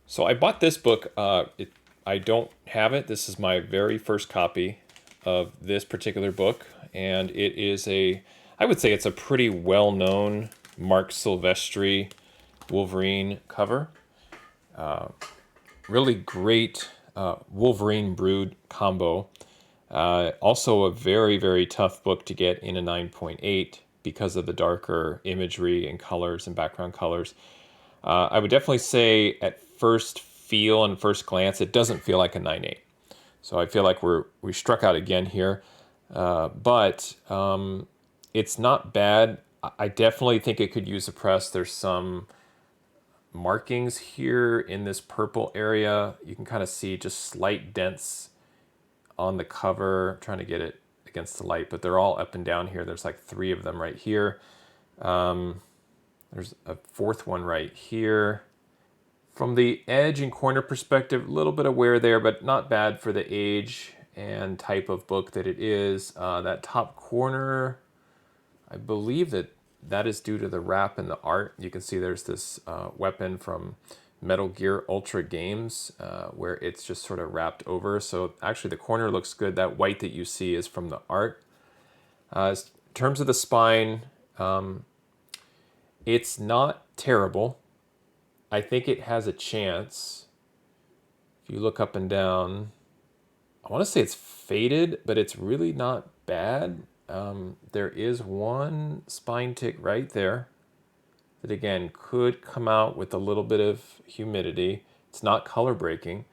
So I bought this book. I don't have it. This is my very first copy of this particular book, and it is I would say it's a pretty well-known Mark Silvestri Wolverine cover. Really great Wolverine Brood combo. Also a very, very tough book to get in a 9.8 because of the darker imagery and colors and background colors. I would definitely say at first feel and first glance, it doesn't feel like a 9.8. So I feel like we struck out again here. But it's not bad. I definitely think it could use a press. There's some markings here in this purple area. You can kind of see just slight dents on the cover. I'm trying to get it against the light, but they're all up and down here. There's like 3 of them right here. There's a 4th one right here. From the edge and corner perspective, a little bit of wear there, but not bad for the age and type of book that it is. That top corner, I believe that is due to the wrap and the art. You can see there's this weapon from Metal Gear Ultra Games where it's just sort of wrapped over. So actually the corner looks good. That white that you see is from the art. In terms of the spine, it's not terrible. I think it has a chance. If you look up and down, I want to say it's faded, but it's really not bad. There is one spine tick right there that again could come out with a little bit of humidity. It's not color breaking.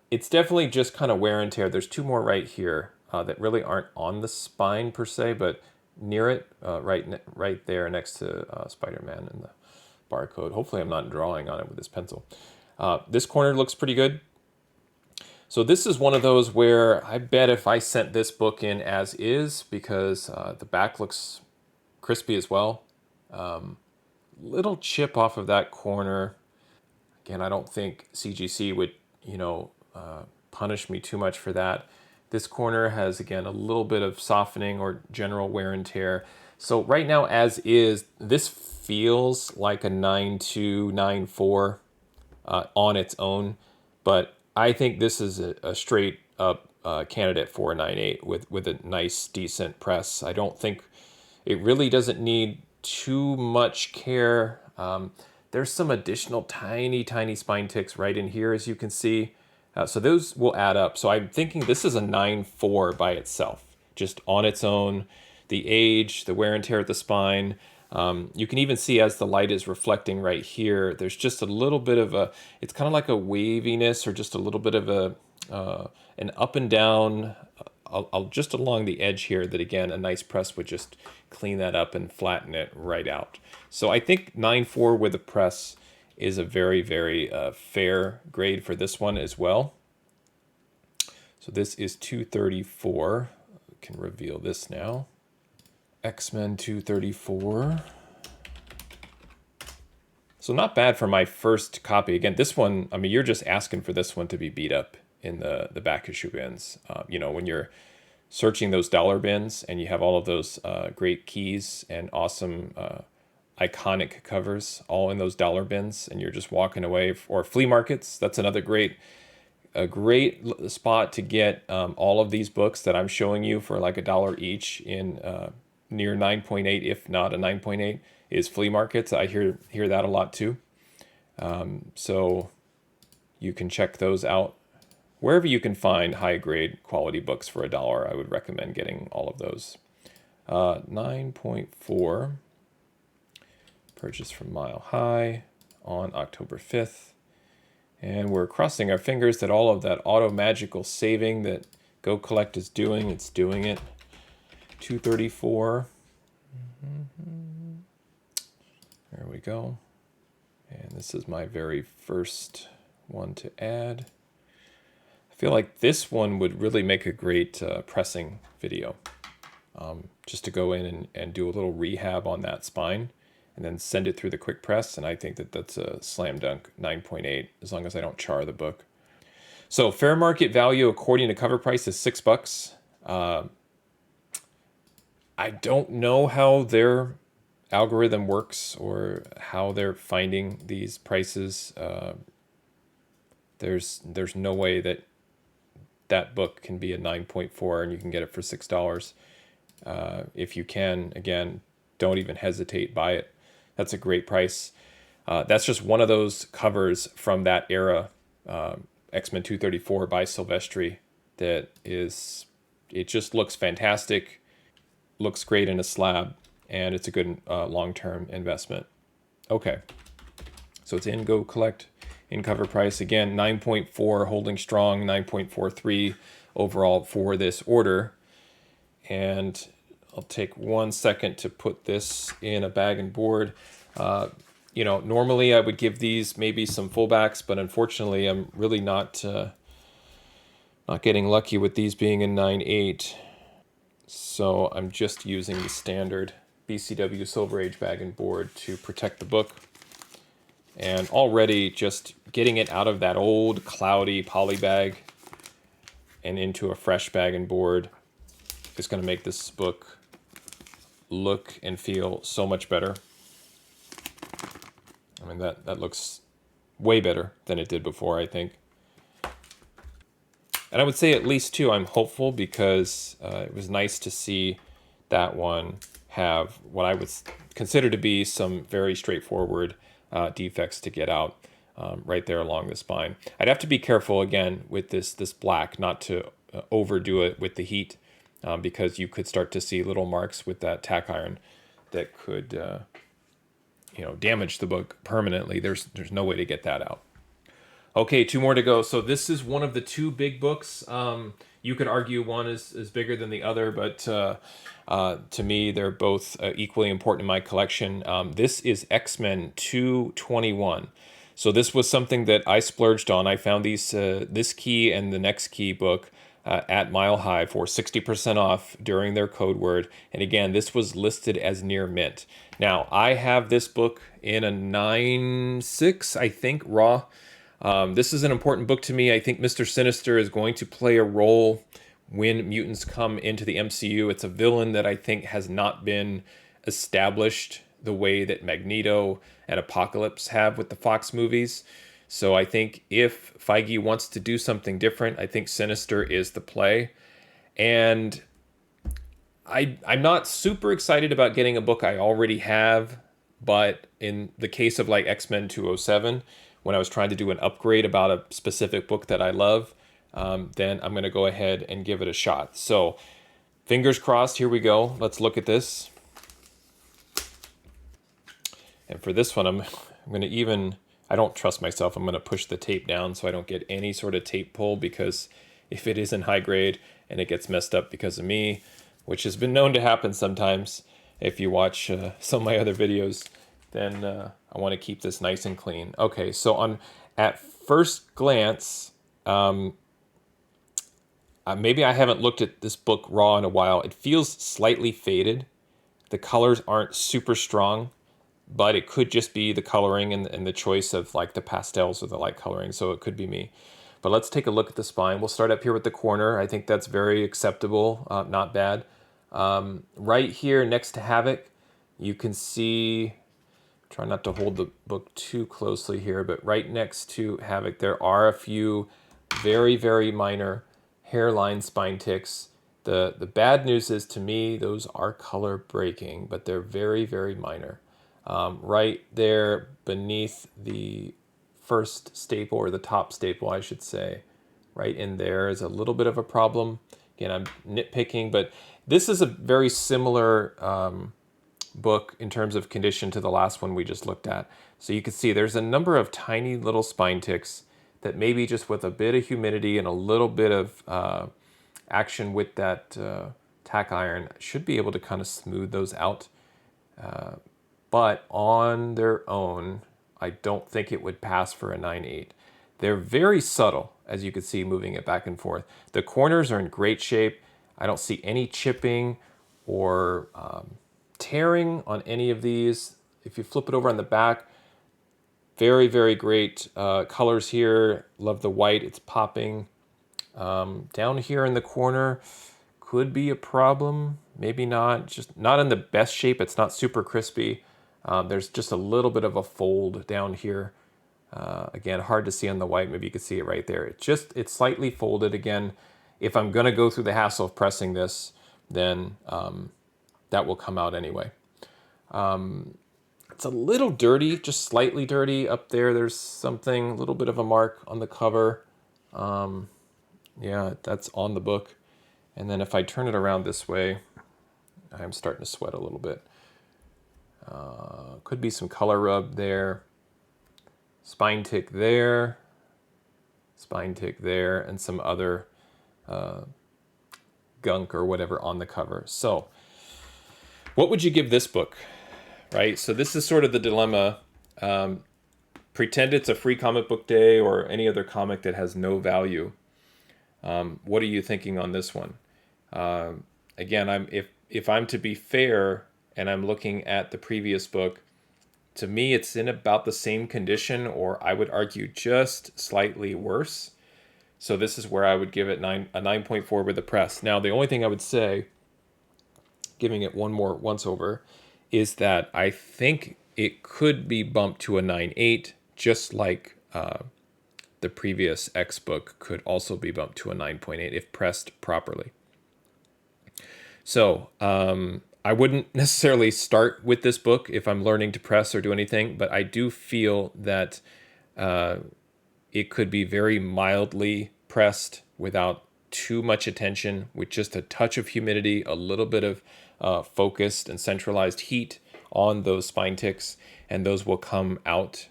It's definitely just kind of wear and tear. There's 2 more right here that really aren't on the spine per se, but near it, right there next to Spider-Man and the barcode. Hopefully I'm not drawing on it with this pencil. This corner looks pretty good. So this is one of those where I bet if I sent this book in as is, because the back looks crispy as well. Little chip off of that corner. Again, I don't think CGC would, punish me too much for that. This corner has, again, a little bit of softening or general wear and tear. So right now, as is, this feels like a 9.2, 9.4 on its own, but I think this is a straight up candidate for a 9.8 with a nice, decent press. I don't think it really doesn't need too much care. There's some additional tiny, tiny spine ticks right in here, as you can see. So those will add up. So I'm thinking this is a 9.4 by itself, just on its own. The age, the wear and tear at the spine. You can even see as the light is reflecting right here, there's just a little bit of it's kind of like a waviness or just a little bit of an up and down just along the edge here that, again, a nice press would just clean that up and flatten it right out. So I think 9.4 with a press is a very, very fair grade for this one as well. So this is 234. We can reveal this now. X-Men 234. So not bad for my first copy. Again, this one, I mean, you're just asking for this one to be beat up in the back issue bins. When you're searching those dollar bins and you have all of those great keys and awesome iconic covers, all in those dollar bins, and you're just walking away. Or flea markets, that's another a great spot to get all of these books that I'm showing you for like $1 each in near 9.8, if not a 9.8, is flea markets. I hear that a lot too. So you can check those out. Wherever you can find high grade quality books for $1, I would recommend getting all of those. 9.4, purchased from Mile High on October 5th. And we're crossing our fingers that all of that auto magical saving that Go Collect is doing, it's doing it. 234. There we go. And this is my very first one to add. I feel like this one would really make a great pressing video. Just to go in and do a little rehab on that spine and then send it through the quick press. And I think that that's a slam dunk 9.8, as long as I don't char the book. So fair market value according to cover price is $6. I don't know how their algorithm works or how they're finding these prices. There's no way that that book can be a 9.4 and you can get it for $6. If you can, again, don't even hesitate, buy it. That's a great price. That's just one of those covers from that era, X-Men 234 by Silvestri, that is, it just looks fantastic, looks great in a slab, and it's a good long-term investment. Okay, so it's in Go Collect, in cover price. Again, 9.4 holding strong, 9.43 overall for this order. And I'll take 1 second to put this in a bag and board. Normally I would give these maybe some fullbacks, but unfortunately I'm really not getting lucky with these being in 9.8. So I'm just using the standard BCW Silver Age bag and board to protect the book. And already just getting it out of that old cloudy poly bag and into a fresh bag and board is going to make this book look and feel so much better. I mean, that looks way better than it did before, I think. And I would say at least two, I'm hopeful, because it was nice to see that one have what I would consider to be some very straightforward defects to get out right there along the spine. I'd have to be careful, again, with this black, not to overdo it with the heat, because you could start to see little marks with that tack iron that could damage the book permanently. There's no way to get that out. Okay, 2 more to go. So this is one of the 2 big books. You could argue one is bigger than the other, but to me, they're both equally important in my collection. This is X-Men 221. So this was something that I splurged on. I found this key and the next key book at Mile High for 60% off during their code word. And again, this was listed as near mint. Now, I have this book in a 9.6, I think, raw. This is an important book to me. I think Mr. Sinister is going to play a role when mutants come into the MCU. It's a villain that I think has not been established the way that Magneto and Apocalypse have with the Fox movies. So I think if Feige wants to do something different, I think Sinister is the play. And I'm not super excited about getting a book I already have, but in the case of like X-Men 207, when I was trying to do an upgrade about a specific book that I love, then I'm going to go ahead and give it a shot. So fingers crossed, here we go. Let's look at this. And for this one, I'm going to even, I don't trust myself. I'm going to push the tape down so I don't get any sort of tape pull, because if it is in high grade and it gets messed up because of me, which has been known to happen sometimes if you watch some of my other videos, then I want to keep this nice and clean. Okay, so at first glance, maybe I haven't looked at this book raw in a while. It feels slightly faded. The colors aren't super strong, but it could just be the coloring and the choice of like the pastels or the light coloring, so it could be me. But let's take a look at the spine. We'll start up here with the corner. I think that's very acceptable, not bad. Right here next to Havoc, you can see Try not to hold the book too closely here, but right next to Havoc, there are a few very, very minor hairline spine ticks. The bad news is, to me, those are color breaking, but they're very, very minor. Right there beneath the first staple, or the top staple, I should say, right in there is a little bit of a problem. Again, I'm nitpicking, but this is a very similar book in terms of condition to the last one we just looked at. So you can see there's a number of tiny little spine ticks that maybe just with a bit of humidity and a little bit of action with that tack iron should be able to kind of smooth those out. But on their own, I don't think it would pass for a 9.8. They're very subtle, as you can see, moving it back and forth. The corners are in great shape. I don't see any chipping or tearing on any of these. If you flip it over on the back, very, very great colors here. Love the white, it's popping. Down here in the corner, could be a problem, maybe not. Just not in the best shape. It's not super crispy. There's just a little bit of a fold down here. Again, hard to see on the white. Maybe you can see it right there. It's slightly folded. Again, if I'm going to go through the hassle of pressing this, then that will come out anyway. It's a little dirty, just slightly dirty up there. There's something, a little bit of a mark on the cover. Yeah, that's on the book. And then if I turn it around this way, I'm starting to sweat a little bit. Could be some color rub there. Spine tick there. Spine tick there. And some other gunk or whatever on the cover. So what would you give this book? Right? So this is sort of the dilemma. Pretend it's a free comic book day or any other comic that has no value. What are you thinking on this one? Again, if I'm to be fair and I'm looking at the previous book, to me it's in about the same condition, or I would argue just slightly worse. So this is where I would give it a 9.4 with the press. Now, the only thing I would say, giving it one more once over, is that I think it could be bumped to a 9.8, just like the previous X book could also be bumped to a 9.8 if pressed properly. So I wouldn't necessarily start with this book if I'm learning to press or do anything, but I do feel that it could be very mildly pressed without too much attention, with just a touch of humidity, a little bit of focused and centralized heat on those spine ticks, and those will come out.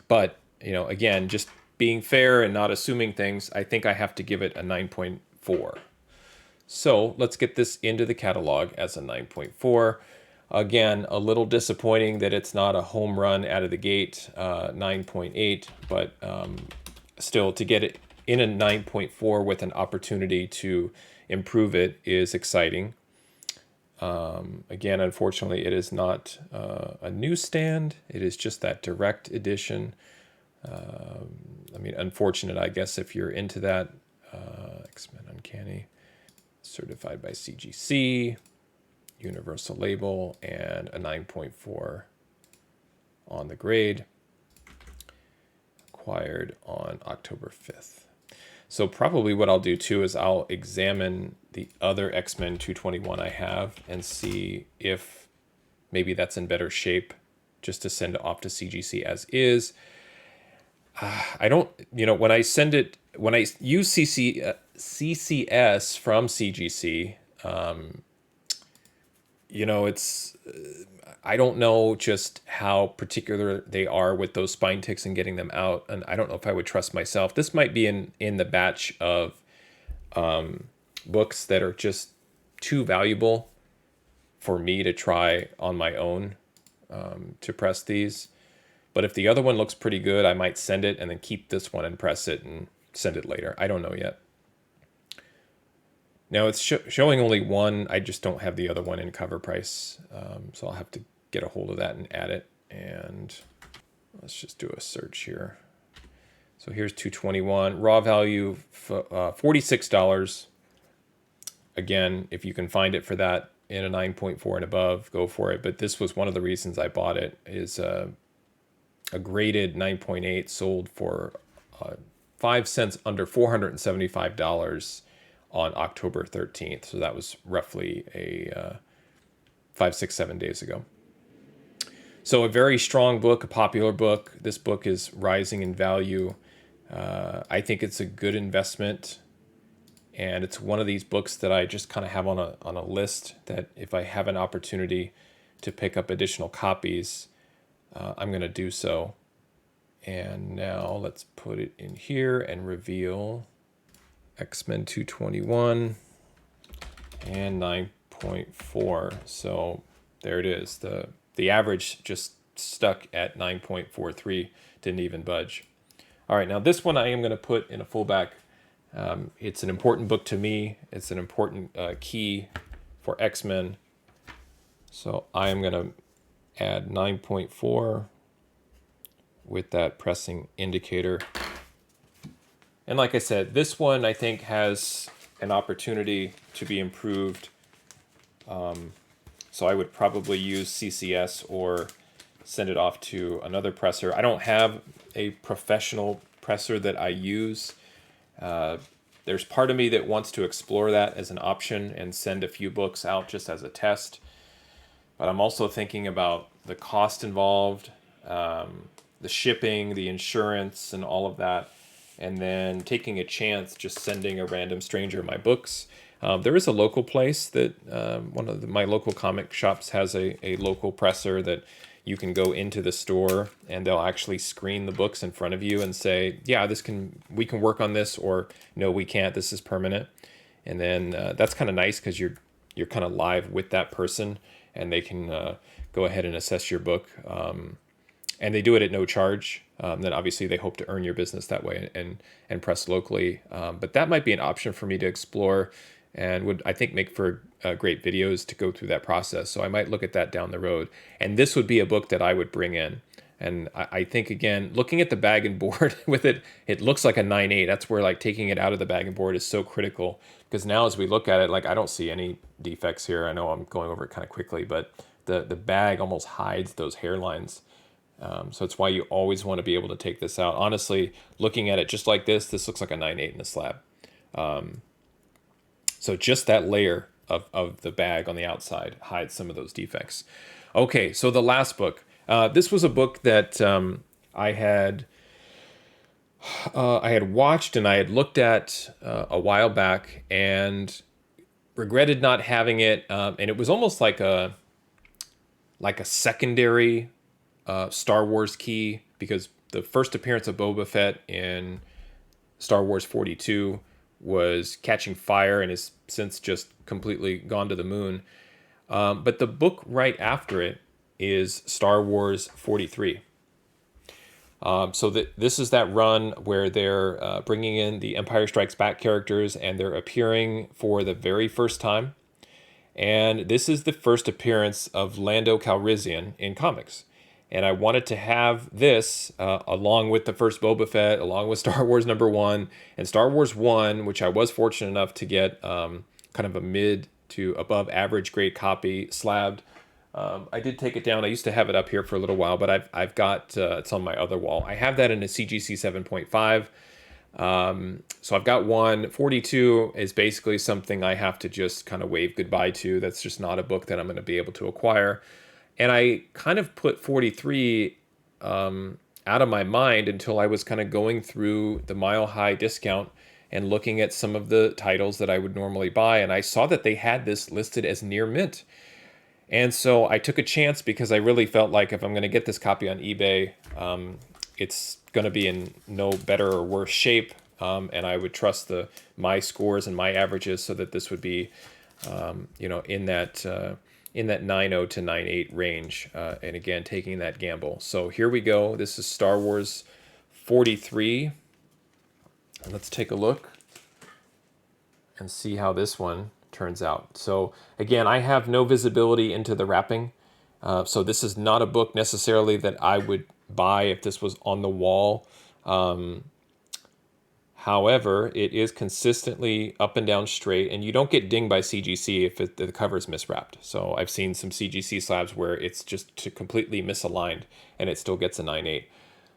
But, again, just being fair and not assuming things, I think I have to give it a 9.4. So let's get this into the catalog as a 9.4. Again, a little disappointing that it's not a home run out of the gate, 9.8, but still, to get it in a 9.4 with an opportunity to improve it is exciting. Again, unfortunately, it is not a newsstand. It is just that direct edition. Unfortunate, I guess, if you're into that. X-Men Uncanny, certified by CGC, universal label, and a 9.4 on the grade. Acquired on October 5th. So probably what I'll do too is I'll examine the other X-Men 221 I have and see if maybe that's in better shape, just to send it off to CGC as is. I don't, when I use CCS from CGC, it's, I don't know just how particular they are with those spine ticks and getting them out. And I don't know if I would trust myself. This might be in the batch of books that are just too valuable for me to try on my own to press these. But if the other one looks pretty good, I might send it and then keep this one and press it and send it later. I don't know yet. Now it's showing only one. I just don't have the other one in cover price. So I'll have to get a hold of that and add it. And let's just do a search here. So here's 221. Raw value, $46. Again, if you can find it for that, in a 9.4 and above, go for it. But this was one of the reasons I bought it, is a graded 9.8 sold for 5 cents under $475 on October 13th. So that was roughly a 5, 6, 7 days ago. So a very strong book, a popular book. This book is rising in value. I think it's a good investment. And it's one of these books that I just kind of have on a list that if I have an opportunity to pick up additional copies, I'm going to do so. And now let's put it in here and reveal X-Men 221 and 9.4. So there it is. The average just stuck at 9.43, didn't even budge. All right, now this one I am going to put in a fullback. It's an important book to me. It's an important key for X-Men. So I am going to add 9.4 with that pressing indicator. And like I said, this one I think has an opportunity to be improved. So I would probably use CCS or send it off to another presser. I don't have a professional presser that I use. There's part of me that wants to explore that as an option and send a few books out just as a test. But I'm also thinking about the cost involved, the shipping, the insurance, and all of that. And then taking a chance just sending a random stranger my books. There is a local place that one of my local comic shops has a local presser that you can go into the store and they'll actually screen the books in front of you and say, yeah, we can work on this, or no, we can't, this is permanent. And then that's kind of nice because you're kind of live with that person and they can go ahead and assess your book. And they do it at no charge. Then obviously they hope to earn your business that way and press locally. But that might be an option for me to explore and would, I think, make for great videos to go through that process. So I might look at that down the road. And this would be a book that I would bring in. And I think, again, looking at the bag and board with it, it looks like a 9.8. That's where like taking it out of the bag and board is so critical. Because now as we look at it, like I don't see any defects here. I know I'm going over it kind of quickly, but the bag almost hides those hairlines. So it's why you always want to be able to take this out. Honestly, looking at it just like this looks like a 9.8 in the slab. So just that layer of the bag on the outside hides some of those defects. Okay, so the last book. This was a book that I had watched and I had looked at a while back and regretted not having it. And it was almost like a secondary Star Wars key, because the first appearance of Boba Fett in Star Wars 42 was catching fire and has since just completely gone to the moon. But the book right after it is Star Wars 43. So this is that run where they're bringing in the Empire Strikes Back characters and they're appearing for the very first time. And this is the first appearance of Lando Calrissian in comics. And I wanted to have this along with the first Boba Fett, along with Star Wars #1 and Star Wars 1, which I was fortunate enough to get kind of a mid to above average grade copy slabbed. I did take it down. I used to have it up here for a little while, but I've got it's on my other wall. I have that in a CGC 7.5. So I've got one. 42 is basically something I have to just kind of wave goodbye to. That's just not a book that I'm going to be able to acquire. And I kind of put 43 out of my mind until I was kind of going through the Mile High discount and looking at some of the titles that I would normally buy. And I saw that they had this listed as near mint. And so I took a chance because I really felt like if I'm going to get this copy on eBay, it's going to be in no better or worse shape. And I would trust my scores and my averages so that this would be, in that 9.0 to 9.8 range. And again, taking that gamble. So here we go. This is Star Wars 43. And let's take a look and see how this one turns out. So again, I have no visibility into the wrapping. So this is not a book necessarily that I would buy if this was on the wall. However, it is consistently up and down straight, and you don't get dinged by CGC if the cover is miswrapped. So I've seen some CGC slabs where it's just completely misaligned, and it still gets a 9.8.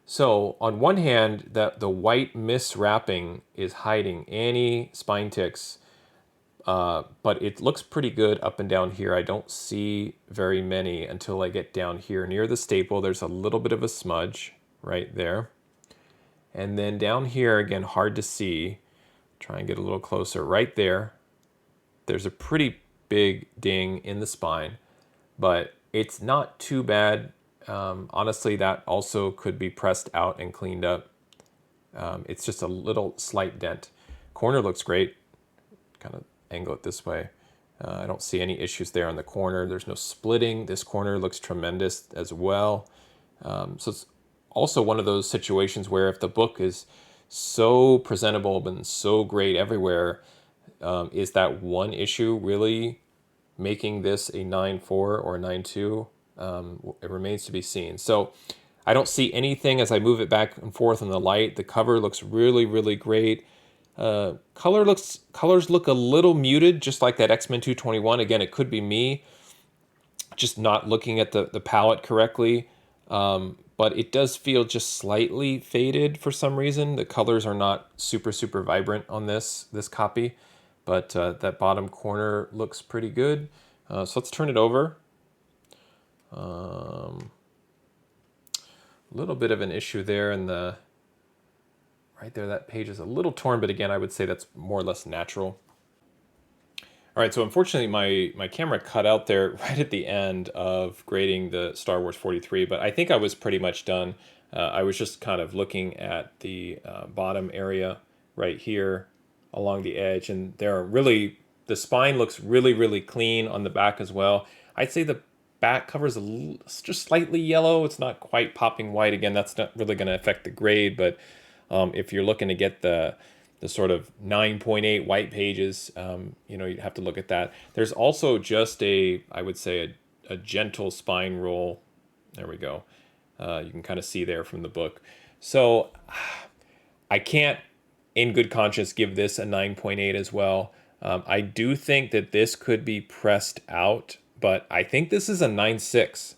So on one hand, the white miswrapping is hiding any spine ticks, but it looks pretty good up and down here. I don't see very many until I get down here near the staple. There's a little bit of a smudge right there. And then down here, again, hard to see. Try and get a little closer. Right there, there's a pretty big ding in the spine, but it's not too bad. Honestly, that also could be pressed out and cleaned up. It's just a little slight dent. Corner looks great. Kind of angle it this way. I don't see any issues there on the corner. There's no splitting. This corner looks tremendous as well. So it's also one of those situations where if the book is so presentable and so great everywhere, is that one issue really making this a 9.4 or a 9.2? It remains to be seen. So I don't see anything as I move it back and forth in the light. The cover looks really, really great. Colors look a little muted, just like that X-Men 221. Again, it could be me just not looking at the palette correctly. But it does feel just slightly faded for some reason. The colors are not super, super vibrant on this copy, but that bottom corner looks pretty good. So let's turn it over. A little bit of an issue there in the right there. That page is a little torn, but again, I would say that's more or less natural. All right, so unfortunately my camera cut out there right at the end of grading the Star Wars 43, but I think I was pretty much done. I was just kind of looking at the bottom area right here along the edge, and the spine looks really, really clean on the back as well. I'd say the back cover is just slightly yellow. It's not quite popping white. Again, that's not really going to affect the grade, but if you're looking to get the sort of 9.8 white pages, you'd have to look at that. There's also just I would say a gentle spine roll. There we go. You can kind of see there from the book. So I can't, in good conscience, give this a 9.8 as well. I do think that this could be pressed out, but I think this is a 9.6.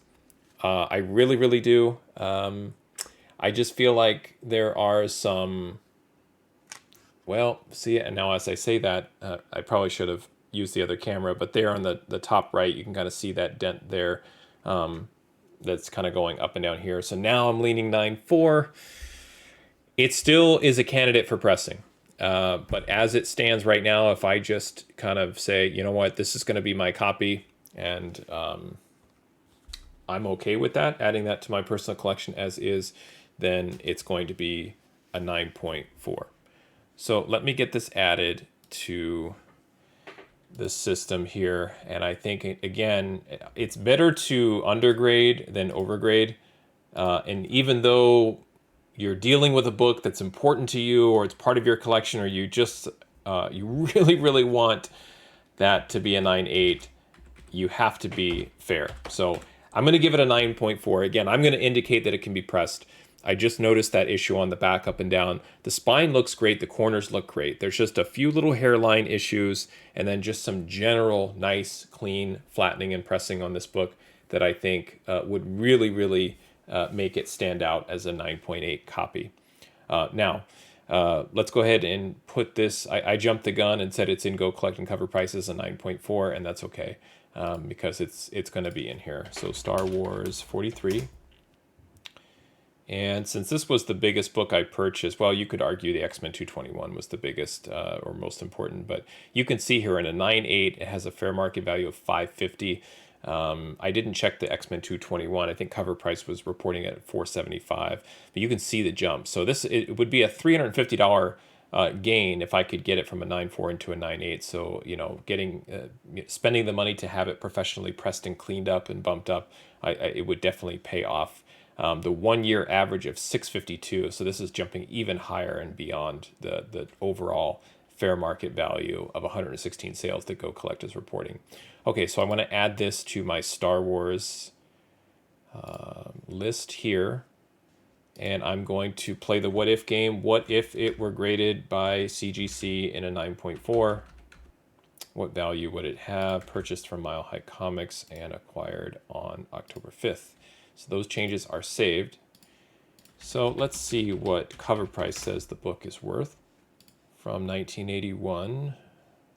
I really, really do. I just feel like there are some... Well, see, and now as I say that, I probably should have used the other camera, but there on the top right, you can kind of see that dent there that's kind of going up and down here. So now I'm leaning 9.4. It still is a candidate for pressing. But as it stands right now, if I just kind of say, you know what, this is going to be my copy, and I'm okay with that, adding that to my personal collection as is, then it's going to be a 9.4. So let me get this added to the system here. And I think, again, it's better to undergrade than overgrade. And even though you're dealing with a book that's important to you, or it's part of your collection, or you just, you really, really want that to be a 9.8, you have to be fair. So I'm going to give it a 9.4. Again, I'm going to indicate that it can be pressed. I just noticed that issue on the back up and down. The spine looks great. The corners look great. There's just a few little hairline issues, and then just some general nice, clean flattening and pressing on this book that I think would really, really make it stand out as a 9.8 copy. Now, let's go ahead and put this. I jumped the gun and said it's in Go Collect and Cover prices a 9.4, and that's okay because it's going to be in here. So Star Wars 43. And since this was the biggest book I purchased, well, you could argue the X-Men 221 was the biggest or most important, but you can see here in a 9.8, it has a fair market value of $550. I didn't check the X-Men 221. I think cover price was reporting at $475, but you can see the jump. So it would be a $350 gain if I could get it from a 9.4 into a 9.8. So, spending the money to have it professionally pressed and cleaned up and bumped up, it would definitely pay off. The 1 year average of 652. So this is jumping even higher and beyond the overall fair market value of 116 sales that Go Collect is reporting. Okay, so I want to add this to my Star Wars list here. And I'm going to play the what if game. What if it were graded by CGC in a 9.4? What value would it have? Purchased from Mile High Comics and acquired on October 5th. So those changes are saved. So let's see what cover price says the book is worth. From 1981,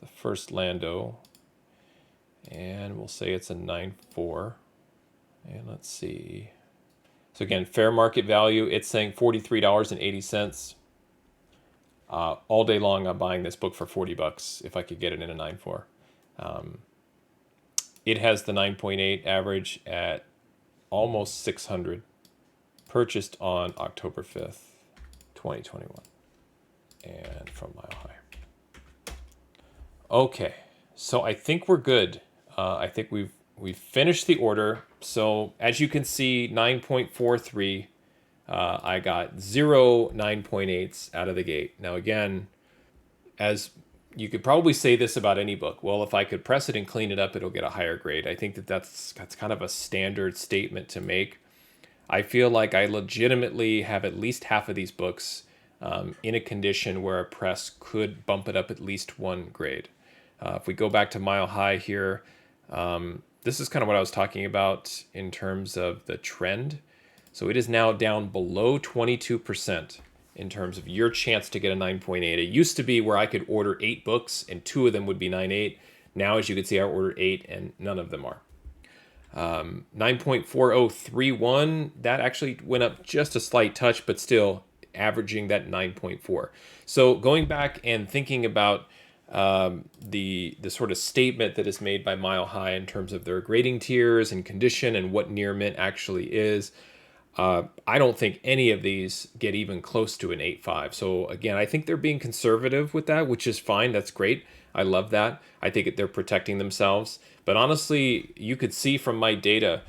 the first Lando. And we'll say it's a 9.4. And let's see. So again, fair market value, it's saying $43.80. All day long, I'm buying this book for $40 if I could get it in a 9.4. It has the 9.8 average at almost 600. Purchased on October 5th, 2021. And from Mile High. Okay, so I think we're good. I think we've finished the order. So as you can see, 9.43. I got 0 9.8s out of the gate. Now again, as you could probably say this about any book. Well, if I could press it and clean it up, it'll get a higher grade. I think that's kind of a standard statement to make. I feel like I legitimately have at least half of these books in a condition where a press could bump it up at least one grade. If we go back to Mile High here, this is kind of what I was talking about in terms of the trend. So it is now down below 22% in terms of your chance to get a 9.8. It used to be where I could order 8 books and 2 of them would be 9.8. Now, as you can see, I ordered 8 and none of them are. 9.4031, that actually went up just a slight touch, but still averaging that 9.4. So going back and thinking about the sort of statement that is made by Mile High in terms of their grading tiers and condition and what near mint actually is, I don't think any of these get even close to an 8.5. So again, I think they're being conservative with that, which is fine. That's great. I love that. I think they're protecting themselves. But honestly, you could see from my data,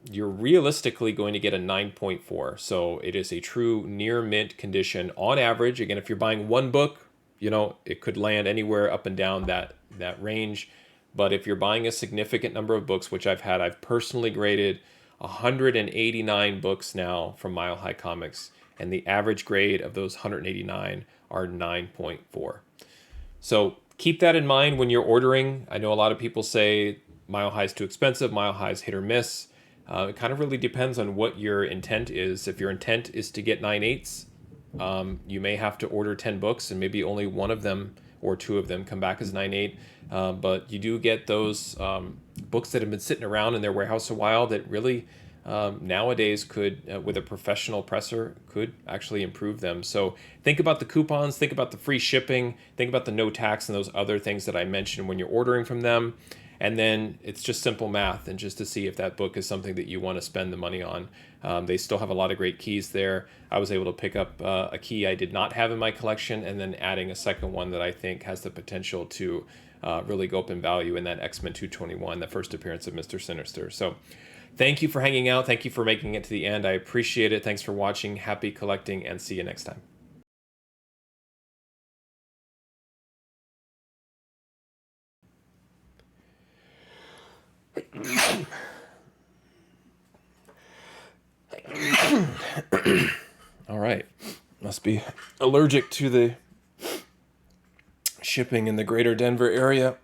you're realistically going to get a 9.4. So it is a true near mint condition on average. Again, if you're buying one book, you know, it could land anywhere up and down that range. But if you're buying a significant number of books, which I've personally graded 189 books now from Mile High Comics, and the average grade of those 189 are 9.4. So keep that in mind when you're ordering. I know a lot of people say Mile High is too expensive, Mile High is hit or miss. It kind of really depends on what your intent is. If your intent is to get 9.8s, you may have to order 10 books and maybe only one of them or 2 of them come back as 9.8. But you do get those books that have been sitting around in their warehouse a while that really nowadays could, with a professional presser, could actually improve them. So think about the coupons, think about the free shipping, think about the no tax and those other things that I mentioned when you're ordering from them. And then it's just simple math and just to see if that book is something that you want to spend the money on. They still have a lot of great keys there. I was able to pick up a key I did not have in my collection and then adding a second one that I think has the potential to really go up in value in that X-Men 221, the first appearance of Mr. Sinister. So thank you for hanging out. Thank you for making it to the end. I appreciate it. Thanks for watching. Happy collecting and see you next time. All right. Must be allergic to the shipping in the greater Denver area.